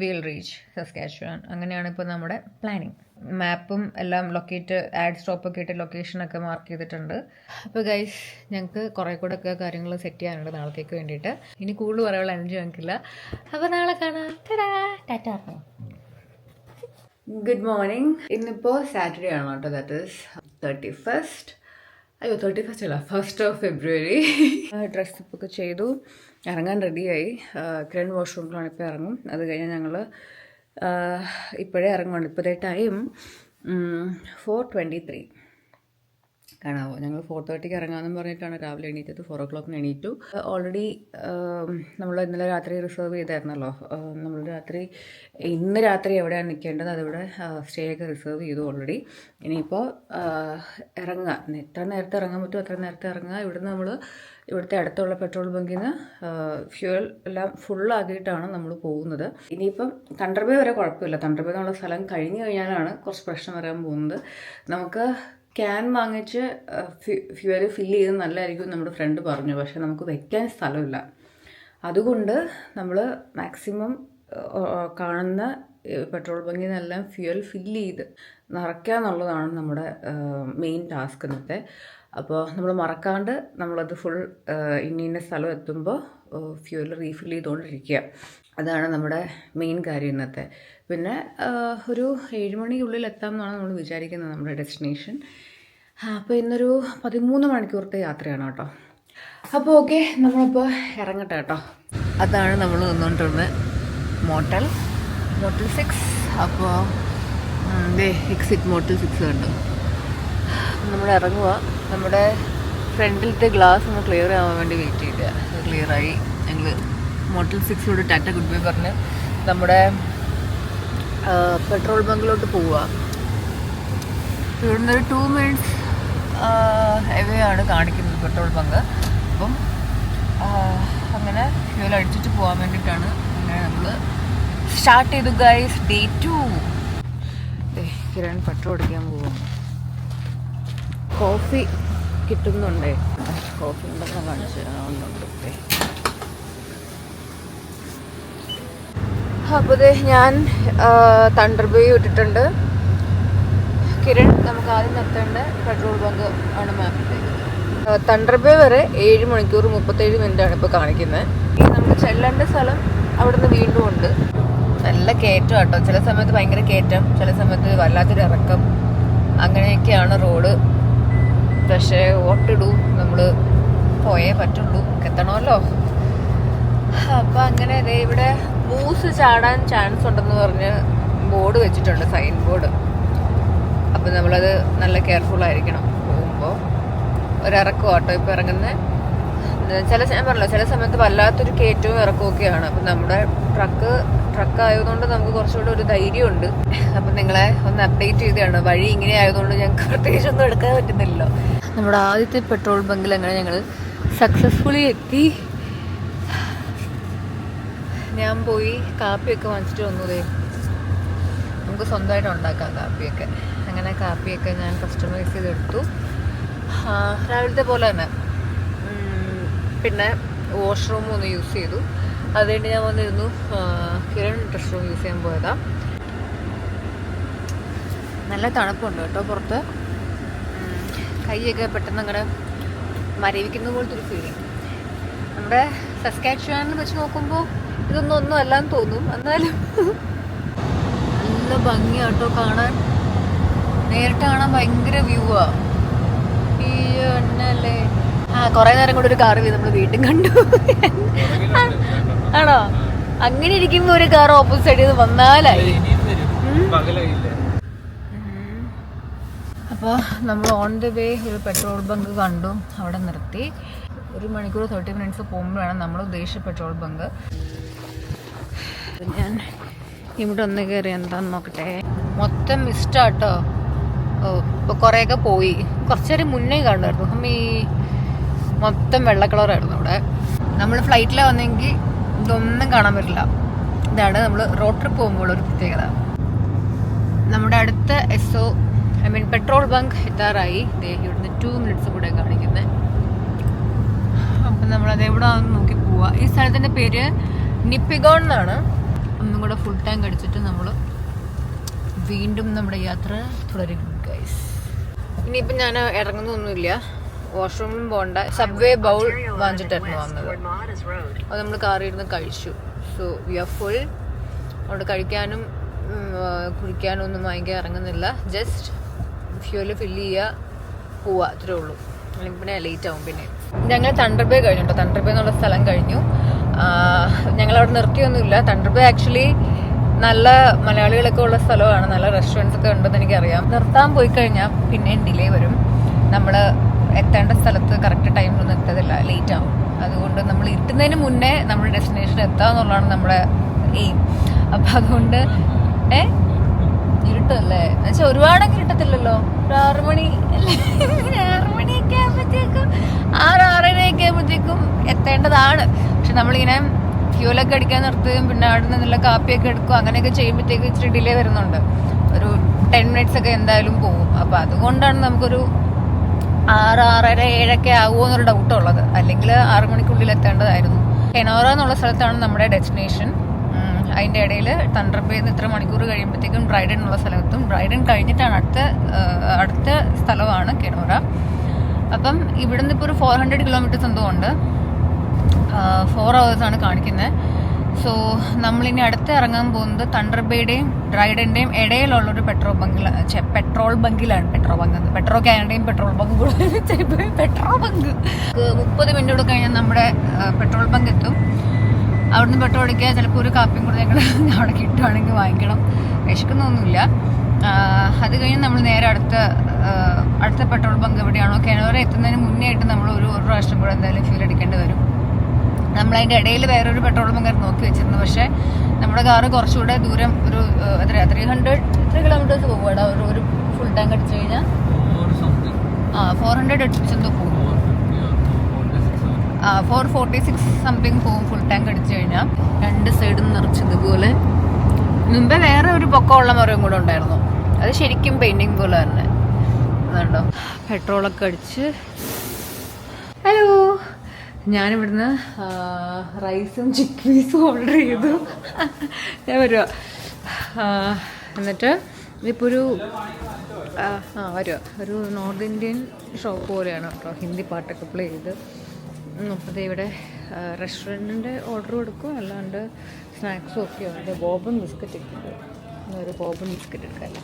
വിൽ റീച്ച് സസ്കാച്ചുവാൻ. അങ്ങനെയാണ് ഇപ്പോൾ നമ്മുടെ പ്ലാനിങ്. മാപ്പും എല്ലാം ആഡ് സ്റ്റോപ്പൊക്കെ ഇട്ട് ലൊക്കേഷനൊക്കെ മാർക്ക് ചെയ്തിട്ടുണ്ട്. അപ്പോൾ ഗൈസ്, ഞങ്ങൾക്ക് കുറേ കൂടെ ഒക്കെ കാര്യങ്ങൾ സെറ്റ് ചെയ്യാനുണ്ട് നാളത്തേക്ക് വേണ്ടിയിട്ട്. ഇനി കൂടുതൽ പറയാനുള്ള എനർജി ഞങ്ങൾക്കില്ല. അപ്പോൾ നാളെ കാണാം. ടാറ്റാ. Good morning. ഇന്നിപ്പോൾ സാറ്റർഡേ ആണ് കേട്ടോ. That is 31st. 31st അല്ല, 1st of February. ഡ്രസ്സപ്പൊക്കെ ചെയ്തു, ഇറങ്ങാൻ റെഡിയായി. കിരൺ വാഷ്റൂമിലാണ് ഇപ്പോൾ ഇറങ്ങും. അത് കഴിഞ്ഞാൽ ഞങ്ങൾ ഇപ്പോഴേ ഇറങ്ങുവാണ്. ഇപ്പോഴത്തെ ടൈം 4:23. കാണാമോ. ഞങ്ങൾ 4:30 ഇറങ്ങാമെന്ന് പറഞ്ഞിട്ടാണ് രാവിലെ എണീറ്റത്. 4 o'clock എണീറ്റു. ഓൾറെഡി നമ്മൾ ഇന്നലെ രാത്രി റിസർവ് ചെയ്തായിരുന്നല്ലോ. നമ്മൾ ഇന്ന് രാത്രി എവിടെയാണ് നിൽക്കേണ്ടത് അതിവിടെ സ്റ്റേ ഒക്കെ റിസർവ് ചെയ്തു ഓൾറെഡി. ഇനിയിപ്പോൾ ഇറങ്ങുക, എത്ര നേരത്തെ ഇറങ്ങാൻ പറ്റുമോ അത്ര നേരത്തെ ഇറങ്ങുക. ഇവിടുത്തെ അടുത്തുള്ള പെട്രോൾ ബങ്കിൽ നിന്ന് ഫ്യൂവൽ എല്ലാം ഫുള്ളാക്കിയിട്ടാണ് നമ്മൾ പോകുന്നത്. ഇനിയിപ്പം തണ്ടർബേ വരെ കുഴപ്പമില്ല. തണ്ടർബേ എന്നുള്ള സ്ഥലം കഴിഞ്ഞ് കഴിഞ്ഞാലാണ് കുറച്ച് പ്രശ്നം വരാൻ പോകുന്നത്. നമുക്ക് ക്യാൻ വാങ്ങിച്ച് ഫ്യൂവൽ ഫില്ല് ചെയ്ത് നല്ലതായിരിക്കും നമ്മുടെ ഫ്രണ്ട് പറഞ്ഞു. പക്ഷെ നമുക്ക് വെക്കാൻ സ്ഥലമില്ല. അതുകൊണ്ട് നമ്മൾ മാക്സിമം കാണുന്ന പെട്രോൾ ബങ്കിൽ നിന്നെല്ലാം ഫ്യൂവൽ ഫില്ല് ചെയ്ത് നിറയ്ക്കുക എന്നുള്ളതാണ് നമ്മുടെ മെയിൻ ടാസ്ക് ഇന്നത്തെ. അപ്പോൾ നമ്മൾ മറക്കാണ്ട് നമ്മളത് ഫുൾ ഇന്ന സ്ഥലം എത്തുമ്പോൾ ഫ്യൂവൽ റീഫിൽ ചെയ്തുകൊണ്ടിരിക്കുക. അതാണ് നമ്മുടെ മെയിൻ കാര്യം ഇന്നത്തെ. പിന്നെ ഒരു 7 മണിക്കുള്ളിൽ എത്താമെന്നാണ് നമ്മൾ വിചാരിക്കുന്നത് നമ്മുടെ ഡെസ്റ്റിനേഷൻ. അപ്പോൾ ഇന്നൊരു 13 മണിക്കൂറത്തെ യാത്രയാണ് കേട്ടോ. അപ്പോൾ ഓക്കെ, നമ്മളിപ്പോൾ ഇറങ്ങട്ടെ കേട്ടോ. അതാണ് നമ്മൾ നിന്നുകൊണ്ടിരുന്നത് മോട്ടൽ 6. അപ്പോൾ എക്സിറ്റ് മോട്ടൽ 6 കണ്ടു. നമ്മൾ ഇറങ്ങുക. നമ്മുടെ ഫ്രണ്ടിലത്തെ ഗ്ലാസ് ഒന്ന് ക്ലിയർ ആവാൻ വേണ്ടി വെയിറ്റ് ചെയ്തില്ല. അത് ക്ലിയറായി. ഞങ്ങൾ മോട്ടൽ 6 ടാറ്റ ഗുഡ് ബൈ പറഞ്ഞ് നമ്മുടെ പെട്രോൾ ബങ്കിലോട്ട് പോവുക. ഇവിടുന്ന് ഒരു 2 minutes എവേ ആണ് കാണിക്കുന്നത് പെട്രോൾ ബങ്ക്. അപ്പം അങ്ങനെ ഫ്യൂൽ അടിച്ചിട്ട് പോകാൻ വേണ്ടിയിട്ടാണ് അങ്ങനെ നമ്മൾ സ്റ്റാർട്ട് ചെയ്തു ഗൈസ്. Day 2. കിരൺ പെട്രോൾ അടിക്കാൻ പോകും. കോഫി കിട്ടുന്നുണ്ടേ. കോഫി ഉണ്ടെന്ന് കാണിച്ച് ഒന്നുണ്ട്. അപ്പോൾ ഞാൻ തണ്ടർബേ ഇട്ടിട്ടുണ്ട്. കിരൺ നമുക്ക് ആദ്യം നിർത്തേണ്ട പെട്രോൾ ബങ്ക് ആണ് മാപ്പ് ചെയ്തത്. തണ്ടർബേ വരെ 7 മണിക്കൂർ 37 മിനിറ്റാണ് ഇപ്പോൾ കാണിക്കുന്നത്. ഈ നമ്മൾ ചെല്ലേണ്ട സ്ഥലം അവിടെ നിന്ന് വീണ്ടും ഉണ്ട്. നല്ല കയറ്റം കേട്ടോ. ചില സമയത്ത് ഭയങ്കര കയറ്റം, ചില സമയത്ത് വല്ലാത്തൊരു ഇറക്കം, അങ്ങനെയൊക്കെയാണ് റോഡ്. പക്ഷേ ഓട്ടിടൂ, നമ്മൾ പോയേ പറ്റുള്ളൂ, എത്തണമല്ലോ. അപ്പം അങ്ങനെ ഇവിടെ മൂസ് ചാടാൻ ചാൻസ് ഉണ്ടെന്ന് പറഞ്ഞ് ബോർഡ് വെച്ചിട്ടുണ്ട്, സൈൻ ബോർഡ്. അപ്പം നമ്മളത് നല്ല കെയർഫുൾ ആയിരിക്കണം പോകുമ്പോൾ. ഒരിറക്കം ഓട്ടോ ഇപ്പോൾ ഇറങ്ങുന്നത്. ഞാൻ പറഞ്ഞല്ലോ, ചില സമയത്ത് വല്ലാത്തൊരു കയറ്റവും ഇറക്കവും ഒക്കെയാണ്. അപ്പം നമ്മുടെ ട്രക്ക് ആയതുകൊണ്ട് നമുക്ക് കുറച്ചുകൂടെ ഒരു ധൈര്യമുണ്ട്. അപ്പം നിങ്ങളെ ഒന്ന് അപ്ഡേറ്റ് ചെയ്തതാണ്. വഴി ഇങ്ങനെ ആയതുകൊണ്ട് ഞങ്ങൾക്ക് പ്രത്യേകിച്ചൊന്നും എടുക്കാൻ പറ്റുന്നില്ലല്ലോ. നമ്മുടെ ആദ്യത്തെ പെട്രോൾ ബങ്കിൽ അങ്ങനെ ഞങ്ങൾ സക്സസ്ഫുള്ളി എത്തി. ഞാൻ പോയി കാപ്പിയൊക്കെ വാങ്ങിച്ചിട്ട് വന്നതേ. നമുക്ക് സ്വന്തമായിട്ട് ഉണ്ടാക്കാം കാപ്പിയൊക്കെ. അങ്ങനെ കാപ്പിയൊക്കെ ഞാൻ കസ്റ്റമൈസ് ചെയ്തെടുത്തു, രാവിലത്തെ പോലെ തന്നെ. പിന്നെ വാഷ്റൂം ഒന്ന് യൂസ് ചെയ്തു. അതുകഴിഞ്ഞ് ഞാൻ വന്നിരുന്നു. കിരൺ ഡ്രസ് റൂം യൂസ് ചെയ്യാൻ പോയതാ. നല്ല തണുപ്പുണ്ട് കേട്ടോ പുറത്ത്. കൈയൊക്കെ പെട്ടെന്ന് അങ്ങനെ മരവിക്കുന്ന പോലത്തെ ഒരു ഫീലിംഗ്. നമ്മുടെ സസ്കാച്ചുവാനിൽ വെച്ച് നോക്കുമ്പോൾ ഒന്നും അല്ലാന്ന് തോന്നും. എന്നാലും നല്ല ഭംഗിയാട്ടോ കാണാൻ. നേരിട്ട് കാണാൻ ഭയങ്കര വ്യൂവാ. ഈ എണ്ണല്ലേ. കുറേ നേരം കൂടെ ഒരു കാറ് നമ്മൾ വീണ്ടും കണ്ടു. ആണോ? അങ്ങനെ ഇരിക്കുമ്പോൾ ഒരു കാർ ഓപ്പോസിറ്റ് സൈഡിൽ നിന്ന് വന്നാലായി. അപ്പോൾ നമ്മൾ ഓൺ ദ വേ ഒരു പെട്രോൾ ബങ്ക് കണ്ടു, അവിടെ നിർത്തി. 1 മണിക്കൂർ 30 മിനിറ്റ്സ് പോകുമ്പോഴാണ് നമ്മൾ ഉദ്ദേശിച്ച പെട്രോൾ ബങ്ക്. ഞാൻ ഇവിടെ ഒന്ന് കയറി എന്താന്ന് നോക്കട്ടെ. മൊത്തം മിസ്റ്റാട്ടോ. ഇപ്പോൾ കുറേയൊക്കെ പോയി. കുറച്ച് നേരം മുന്നേ കണ്ടായിരുന്നു. അമ്മീ മൊത്തം വെള്ള കളറായിരുന്നു ഇവിടെ. നമ്മൾ ഫ്ലൈറ്റിലാണ് വന്നെങ്കിൽ ഇതൊന്നും കാണാൻ പറ്റില്ല. ഇതാണ് നമ്മൾ റോഡ് ട്രിപ്പ് പോകുമ്പോൾ ഒരു പ്രത്യേകത. നമ്മുടെ അടുത്ത പെട്രോൾ ബങ്ക് എത്താറായി. ഇവിടുന്ന് 2 മിനിറ്റ്സ് കൂടെ കാണിക്കുന്നത്. അപ്പം നമ്മളത് എവിടെയാണെന്ന് നോക്കി പോവാ. ഈ സ്ഥലത്തിൻ്റെ പേര് നിപ്പിഗോൺ എന്നാണ്. ഒന്നും കൂടെ ഫുൾ ടാങ്ക് അടിച്ചിട്ട് നമ്മൾ വീണ്ടും നമ്മുടെ യാത്ര തുടരും ഗൈസ്. ഇനിയിപ്പം ഞാൻ ഇറങ്ങുന്നൊന്നുമില്ല. വാഷ്റൂമിലും പോകണ്ട. സബ്വേ ബൗൾ വാങ്ങിച്ചിട്ടായിരുന്നു വന്നത്. അത് നമ്മൾ കാറിൽ ഇരുന്ന് കഴിച്ചു. So we R full. അവിടെ കഴിക്കാനും കുടിക്കാനും ഒന്നും വാങ്ങിക്കാൻ ഇറങ്ങുന്നില്ല. ജസ്റ്റ് ഫ്യൂല് ഫില്ല് ചെയ്യുക, പോവുക, അത്രേ ഉള്ളൂ. അല്ലെങ്കിൽ പിന്നെ ലേറ്റ് ആവും. പിന്നെ ഞങ്ങൾ തണ്ടർബേ കഴിഞ്ഞു കേട്ടോ. തണ്ടർബേ എന്നുള്ള സ്ഥലം കഴിഞ്ഞു. ഞങ്ങളവിടെ നിർത്തിയൊന്നുമില്ല. തണ്ടർബേ ആക്ച്വലി നല്ല മലയാളികളൊക്കെ ഉള്ള സ്ഥലമാണ്. നല്ല റെസ്റ്റോറൻറ്റ്സ് ഒക്കെ ഉണ്ടെന്ന് എനിക്കറിയാം. നിർത്താൻ പോയി കഴിഞ്ഞാൽ പിന്നെയും ഡിലേ വരും. നമ്മൾ എത്തേണ്ട സ്ഥലത്ത് കറക്റ്റ് ടൈമിലൊന്നും എത്തതില്ല, ലേറ്റ് ആവും. അതുകൊണ്ട് നമ്മൾ ഇരുട്ടുന്നതിന് മുന്നേ നമ്മുടെ ഡെസ്റ്റിനേഷൻ എത്തുക എന്നുള്ളതാണ് നമ്മുടെ എയിം. അപ്പം അതുകൊണ്ട് ഇരുട്ടല്ലേ എന്നുവെച്ചാൽ ഒരുപാടൊക്കെ ഇരുട്ടത്തില്ലല്ലോ, ഒരു 6 മണി 6 മണിയൊക്കെ ആകുമ്പോഴത്തേക്കും 6-6:30 ആകുമ്പോഴത്തേക്കും എത്തേണ്ടതാണ്. പക്ഷെ നമ്മളിങ്ങനെ ഫ്യൂലൊക്കെ അടിക്കാൻ നിർത്തുകയും പിന്നെ അവിടെ നിന്നുള്ള കാപ്പിയൊക്കെ എടുക്കും, അങ്ങനെയൊക്കെ ചെയ്യുമ്പോഴത്തേക്ക് ഇച്ചിരി ഡിലേ വരുന്നുണ്ട്. ഒരു 10 minutes ഒക്കെ എന്തായാലും പോകും. അപ്പം അതുകൊണ്ടാണ് നമുക്കൊരു 6-6:30-7 ആകുമോ എന്നൊരു ഡൗട്ട് ഉള്ളത്. അല്ലെങ്കിൽ 6 മണിക്കുള്ളിൽ എത്തേണ്ടതായിരുന്നു. കെനോറ എന്നുള്ള സ്ഥലത്താണ് നമ്മുടെ ഡെസ്റ്റിനേഷൻ. അതിൻ്റെ ഇടയിൽ തണ്ടർ ബേ ഇത്ര മണിക്കൂർ കഴിയുമ്പോഴത്തേക്കും ഡ്രൈഡൻ എന്നുള്ള സ്ഥലത്തും, ഡ്രൈഡൻ കഴിഞ്ഞിട്ടാണ് അടുത്ത സ്ഥലമാണ് കെനോറ. അപ്പം ഇവിടുന്ന് ഇപ്പോൾ ഒരു 400 kilometers എന്തോ ഉണ്ട്. 4 hours ആണ് കാണിക്കുന്നത്. സോ നമ്മളിനി അടുത്ത് ഇറങ്ങാൻ പോകുന്നത് തണ്ടർ ബേയുടെയും ഡ്രൈഡൻ്റെയും ഇടയിലുള്ളൊരു പെട്രോൾ ബങ്കിലാണ്. പെട്രോ കാനഡയും പെട്രോൾ ബങ്ക് 30 minute കഴിഞ്ഞാൽ നമ്മുടെ പെട്രോൾ ബങ്ക് എത്തും. അവിടുന്ന് പെട്രോൾ അടിക്കുക, ചിലപ്പോൾ ഒരു കാപ്പിയും കൂടെ ഞങ്ങൾ അവിടെ കിട്ടുവാണെങ്കിൽ വാങ്ങിക്കണം. വിശക്കുന്നൊന്നുമില്ല. അത് കഴിഞ്ഞ് നമ്മൾ നേരെ അടുത്ത പെട്രോൾ ബങ്ക് എവിടെയാണോ, കെനോറ എത്തുന്നതിന് മുന്നേ ആയിട്ട് നമ്മൾ ഒരു പ്രാവശ്യം കൂടെ എന്തായാലും ഫ്യൂൽ അടിക്കേണ്ടി വരും. നമ്മളതിൻ്റെ ഇടയിൽ വേറൊരു പെട്രോൾ ബങ്കർ നോക്കി വെച്ചിരുന്നു. പക്ഷേ നമ്മുടെ കാറ് കുറച്ചുകൂടെ ദൂരം, ഒരു 300 kilometers പോകും. അവിടെ ഒരു ഫുൾ ടാങ്ക് അടിച്ചു കഴിഞ്ഞാൽ 400 അടുപ്പിച്ചെന്തോ പോകും. 446 സംതിങ് പോകും ഫുൾ ടാങ്ക് അടിച്ചു കഴിഞ്ഞാൽ. 2 സൈഡും നിറച്ചതുപോലെ. മുമ്പേ വേറെ ഒരു പൊക്കമുള്ള മരം കൂടെ ഉണ്ടായിരുന്നു, അത് ശരിക്കും പെയിന്റിങ് പോലെ തന്നെ. അതുകൊണ്ടോ പെട്രോളൊക്കെ അടിച്ച്. ഹലോ, ഞാനിവിടുന്ന് റൈസും ചിക്ക് പീസും ഓർഡർ ചെയ്തു. ഞാൻ വരുക. എന്നിട്ട് ഇതിപ്പോൾ ഒരു നോർത്ത് ഇന്ത്യൻ ഷോപ്പ് പോലെയാണ് കേട്ടോ. ഹിന്ദി പാട്ടൊക്കെ പ്ലേ ചെയ്ത്. അപ്പോൾ ഇവിടെ റെസ്റ്റോറൻറ്റിൻ്റെ ഓർഡർ കൊടുക്കും, അല്ലാണ്ട് സ്നാക്സും ഒക്കെ ഉണ്ട്. ബോബൻ ബിസ്ക്കറ്റ് ഒക്കെ, ഒരു ബോബൻ ബിസ്ക്കറ്റ് എടുക്കാമല്ലോ.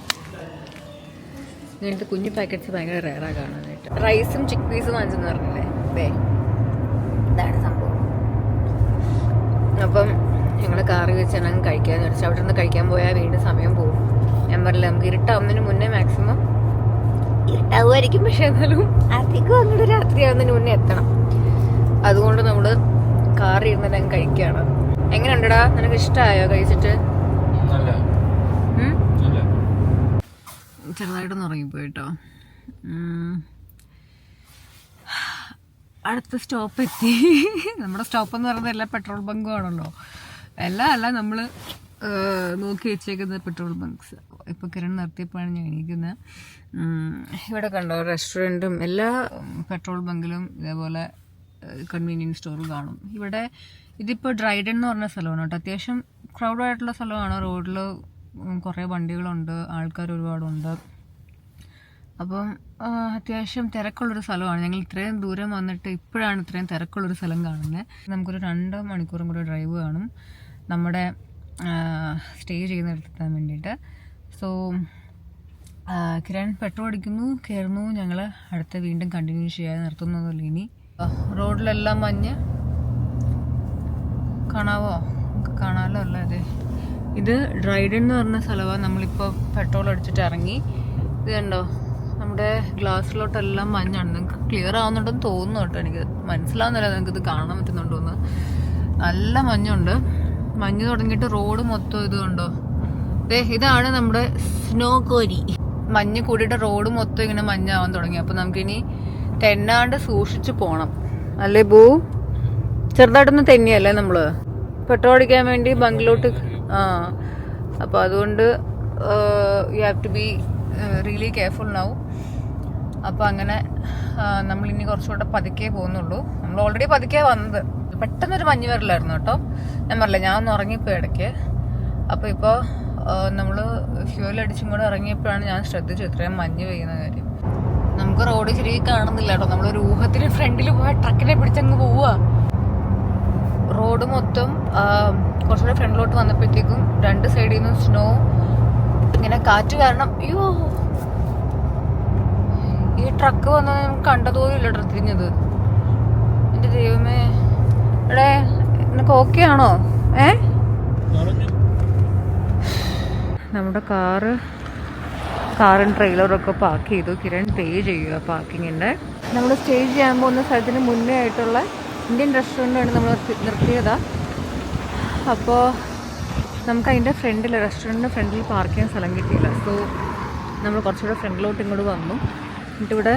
ഇങ്ങനത്തെ കുഞ്ഞു പാക്കറ്റ്സ് ഭയങ്കര റെയറാണ് കാണാനായിട്ട്. റൈസും ചിക്ക് പീസും വാങ്ങിച്ചെന്ന് പറഞ്ഞില്ലേ, ഇതാണ് സംഭവം. അപ്പം ഞങ്ങൾ കാറി വെച്ചാണ് അങ്ങ് കഴിക്കാമെന്ന് വെച്ചാൽ അവിടെ നിന്ന് കഴിക്കാൻ പോയാൽ വീണ്ടും സമയം പോകും. ഞാൻ പറഞ്ഞില്ല, നമുക്ക് ഇരുട്ടാവുന്നതിന് മുന്നേ മാക്സിമം ഇരുട്ടാവുമായിരിക്കും, പക്ഷെ എന്നാലും അധികം അങ്ങോട്ട് രാത്രിയാവുന്നതിന് മുന്നേ എത്തണം. അതുകൊണ്ട് നമ്മൾ കാറിൽ ഇരുന്നിട്ട് അങ്ങ് കഴിക്കുകയാണ്. എങ്ങനെയുണ്ടടാ, നിനക്ക് ഇഷ്ടമായോ കഴിച്ചിട്ട്? ചെറുതായിട്ടൊന്ന് ഉറങ്ങിപ്പോയിട്ടോ. അടുത്ത സ്റ്റോപ്പ് എത്തി. നമ്മുടെ സ്റ്റോപ്പ് എന്ന് പറയുന്നത് എല്ലാ പെട്രോൾ ബങ്കും ആണല്ലോ. അല്ല നമ്മൾ നോക്കി വെച്ചേക്കുന്ന പെട്രോൾ ബങ്ക്സ്. ഇപ്പോൾ കിരൺ നിർത്തിയപ്പോഴാണ് ഞാൻ എണീക്കുന്നത്. ഇവിടെ കണ്ടോ, റെസ്റ്റോറൻറ്റും എല്ലാ പെട്രോൾ ബങ്കിലും ഇതേപോലെ കൺവീനിയൻസ് സ്റ്റോറും കാണും. ഇവിടെ ഇതിപ്പോൾ ഡ്രൈഡൻ എന്ന് പറഞ്ഞ സ്ഥലമാണ് കേട്ടോ. അത്യാവശ്യം ക്രൗഡായിട്ടുള്ള സ്ഥലമാണ്. റോഡിൽ കുറേ വണ്ടികളുണ്ട്, ആൾക്കാർ ഒരുപാടുണ്ട്. അപ്പം അത്യാവശ്യം തിരക്കുള്ളൊരു സ്ഥലമാണ്. ഞങ്ങൾ ഇത്രയും ദൂരം വന്നിട്ട് ഇപ്പോഴാണ് ഇത്രയും തിരക്കുള്ളൊരു സ്ഥലം കാണുന്നത്. നമുക്കൊരു 2 മണിക്കൂറും കൂടെ ഡ്രൈവ് കാണും നമ്മുടെ സ്റ്റേ ചെയ്യുന്നിടത്തെത്താൻ വേണ്ടിയിട്ട്. സോ കിരൺ പെട്രോൾ അടിക്കുന്നു, കയറുന്നു. ഞങ്ങൾ അടുത്ത വീണ്ടും കണ്ടിന്യൂ ചെയ്യാതെ നിർത്തുന്നതല്ല. ഇനി റോഡിലെല്ലാം മഞ്ഞ് കാണാവോ? കാണാമല്ലോ അല്ലേ? അതെ, ഇത് ഡ്രൈഡൻ എന്ന് പറഞ്ഞ സ്ഥലമാണ്. നമ്മളിപ്പോൾ പെട്രോൾ അടിച്ചിട്ട് ഇറങ്ങി. ഇത് കണ്ടോ, നമ്മുടെ ഗ്ലാസ്സിലോട്ടെല്ലാം മഞ്ഞാണ്. നിങ്ങൾക്ക് ക്ലിയർ ആവുന്നുണ്ടെന്ന് തോന്നുന്നു കേട്ടോ. എനിക്ക് മനസ്സിലാവുന്നില്ല നിങ്ങൾക്കിത് കാണാൻ പറ്റുന്നുണ്ടോയെന്ന്. നല്ല മഞ്ഞുണ്ട്. മഞ്ഞ് തുടങ്ങിയിട്ട് റോഡ് മൊത്തം ഇത് കണ്ടോ. ഇതാണ് നമ്മുടെ സ്നോ കോരി. മഞ്ഞ് കൂടിയിട്ട് റോഡ് മൊത്തം ഇങ്ങനെ മഞ്ഞാവാൻ തുടങ്ങി. അപ്പം നമുക്കിനി തെന്നാണ്ട് സൂക്ഷിച്ച് പോകണം, അല്ലേ ബൂ? ചെറുതായിട്ടൊന്ന് തെന്നിയല്ലേ നമ്മൾ പെട്രോൾ അടിക്കാൻ വേണ്ടി ബംഗ്ലോട്ട്. അപ്പോൾ അതുകൊണ്ട് you have to be really careful now. അപ്പോൾ അങ്ങനെ നമ്മളിനി കുറച്ചുകൂടെ പതുക്കെ പോകുന്നുള്ളൂ. നമ്മൾ ഓൾറെഡി പതുക്കെ വന്നത്. പെട്ടെന്നൊരു മഞ്ഞ് വരലായിരുന്നു കേട്ടോ. ഞാൻ പറഞ്ഞില്ല, ഞാൻ ഒന്ന് ഉറങ്ങിപ്പോയി ഇടയ്ക്ക്. അപ്പോൾ ഇപ്പോൾ നമ്മൾ ഫ്യൂൽ അടിച്ചും കൂടെ ഇറങ്ങിയപ്പോഴാണ് ഞാൻ ശ്രദ്ധിച്ചു ഇത്രയും മഞ്ഞ് പെയ്യുന്ന കാര്യം. നമുക്ക് റോഡ് ശരിക്കും കാണുന്നില്ല കേട്ടോ. നമ്മളൊരു ഊഹത്തിന് ഫ്രണ്ടിൽ പോയ ട്രക്കിനെ പിടിച്ചങ്ങ് പോവുക. റോഡ് മൊത്തം കുറച്ചുകൂടെ ഫ്രണ്ടിലോട്ട് വന്നപ്പോഴത്തേക്കും 2 സൈഡിൽ നിന്നും സ്നോ, ഇങ്ങനെ കാറ്റ് കാരണം. അയ്യോ, ഈ ട്രക്ക് വന്നത് നമുക്ക് കണ്ടതുപോലും ഇല്ല കേട്ടോ തിരിഞ്ഞത്. എൻ്റെ ദൈവമേ. എടേ, നിനക്ക് ഓക്കെ ആണോ? നമ്മുടെ കാറ് കാറും ട്രെയിലറൊക്കെ പാർക്ക് ചെയ്തു. കിരൺ പേ ചെയ്യുക പാർക്കിങ്ങിൻ്റെ. നമ്മൾ സ്റ്റേ ചെയ്യാൻ പോകുന്ന സ്ഥലത്തിന് മുന്നേ ആയിട്ടുള്ള ഇന്ത്യൻ റെസ്റ്റോറൻറ്റാണ് നമ്മൾ നിർത്തിയതാണ്. അപ്പോൾ നമുക്ക് അതിൻ്റെ ഫ്രണ്ടിൽ, റെസ്റ്റോറൻറ്റിൻ്റെ ഫ്രണ്ടിൽ പാർക്ക് ചെയ്യാൻ സ്ഥലം കിട്ടിയില്ല. സോ നമ്മൾ കുറച്ചുകൂടെ ഫ്രണ്ടിലോട്ട് ഇങ്ങോട്ട് വന്നു. എന്നിട്ട് ഇവിടെ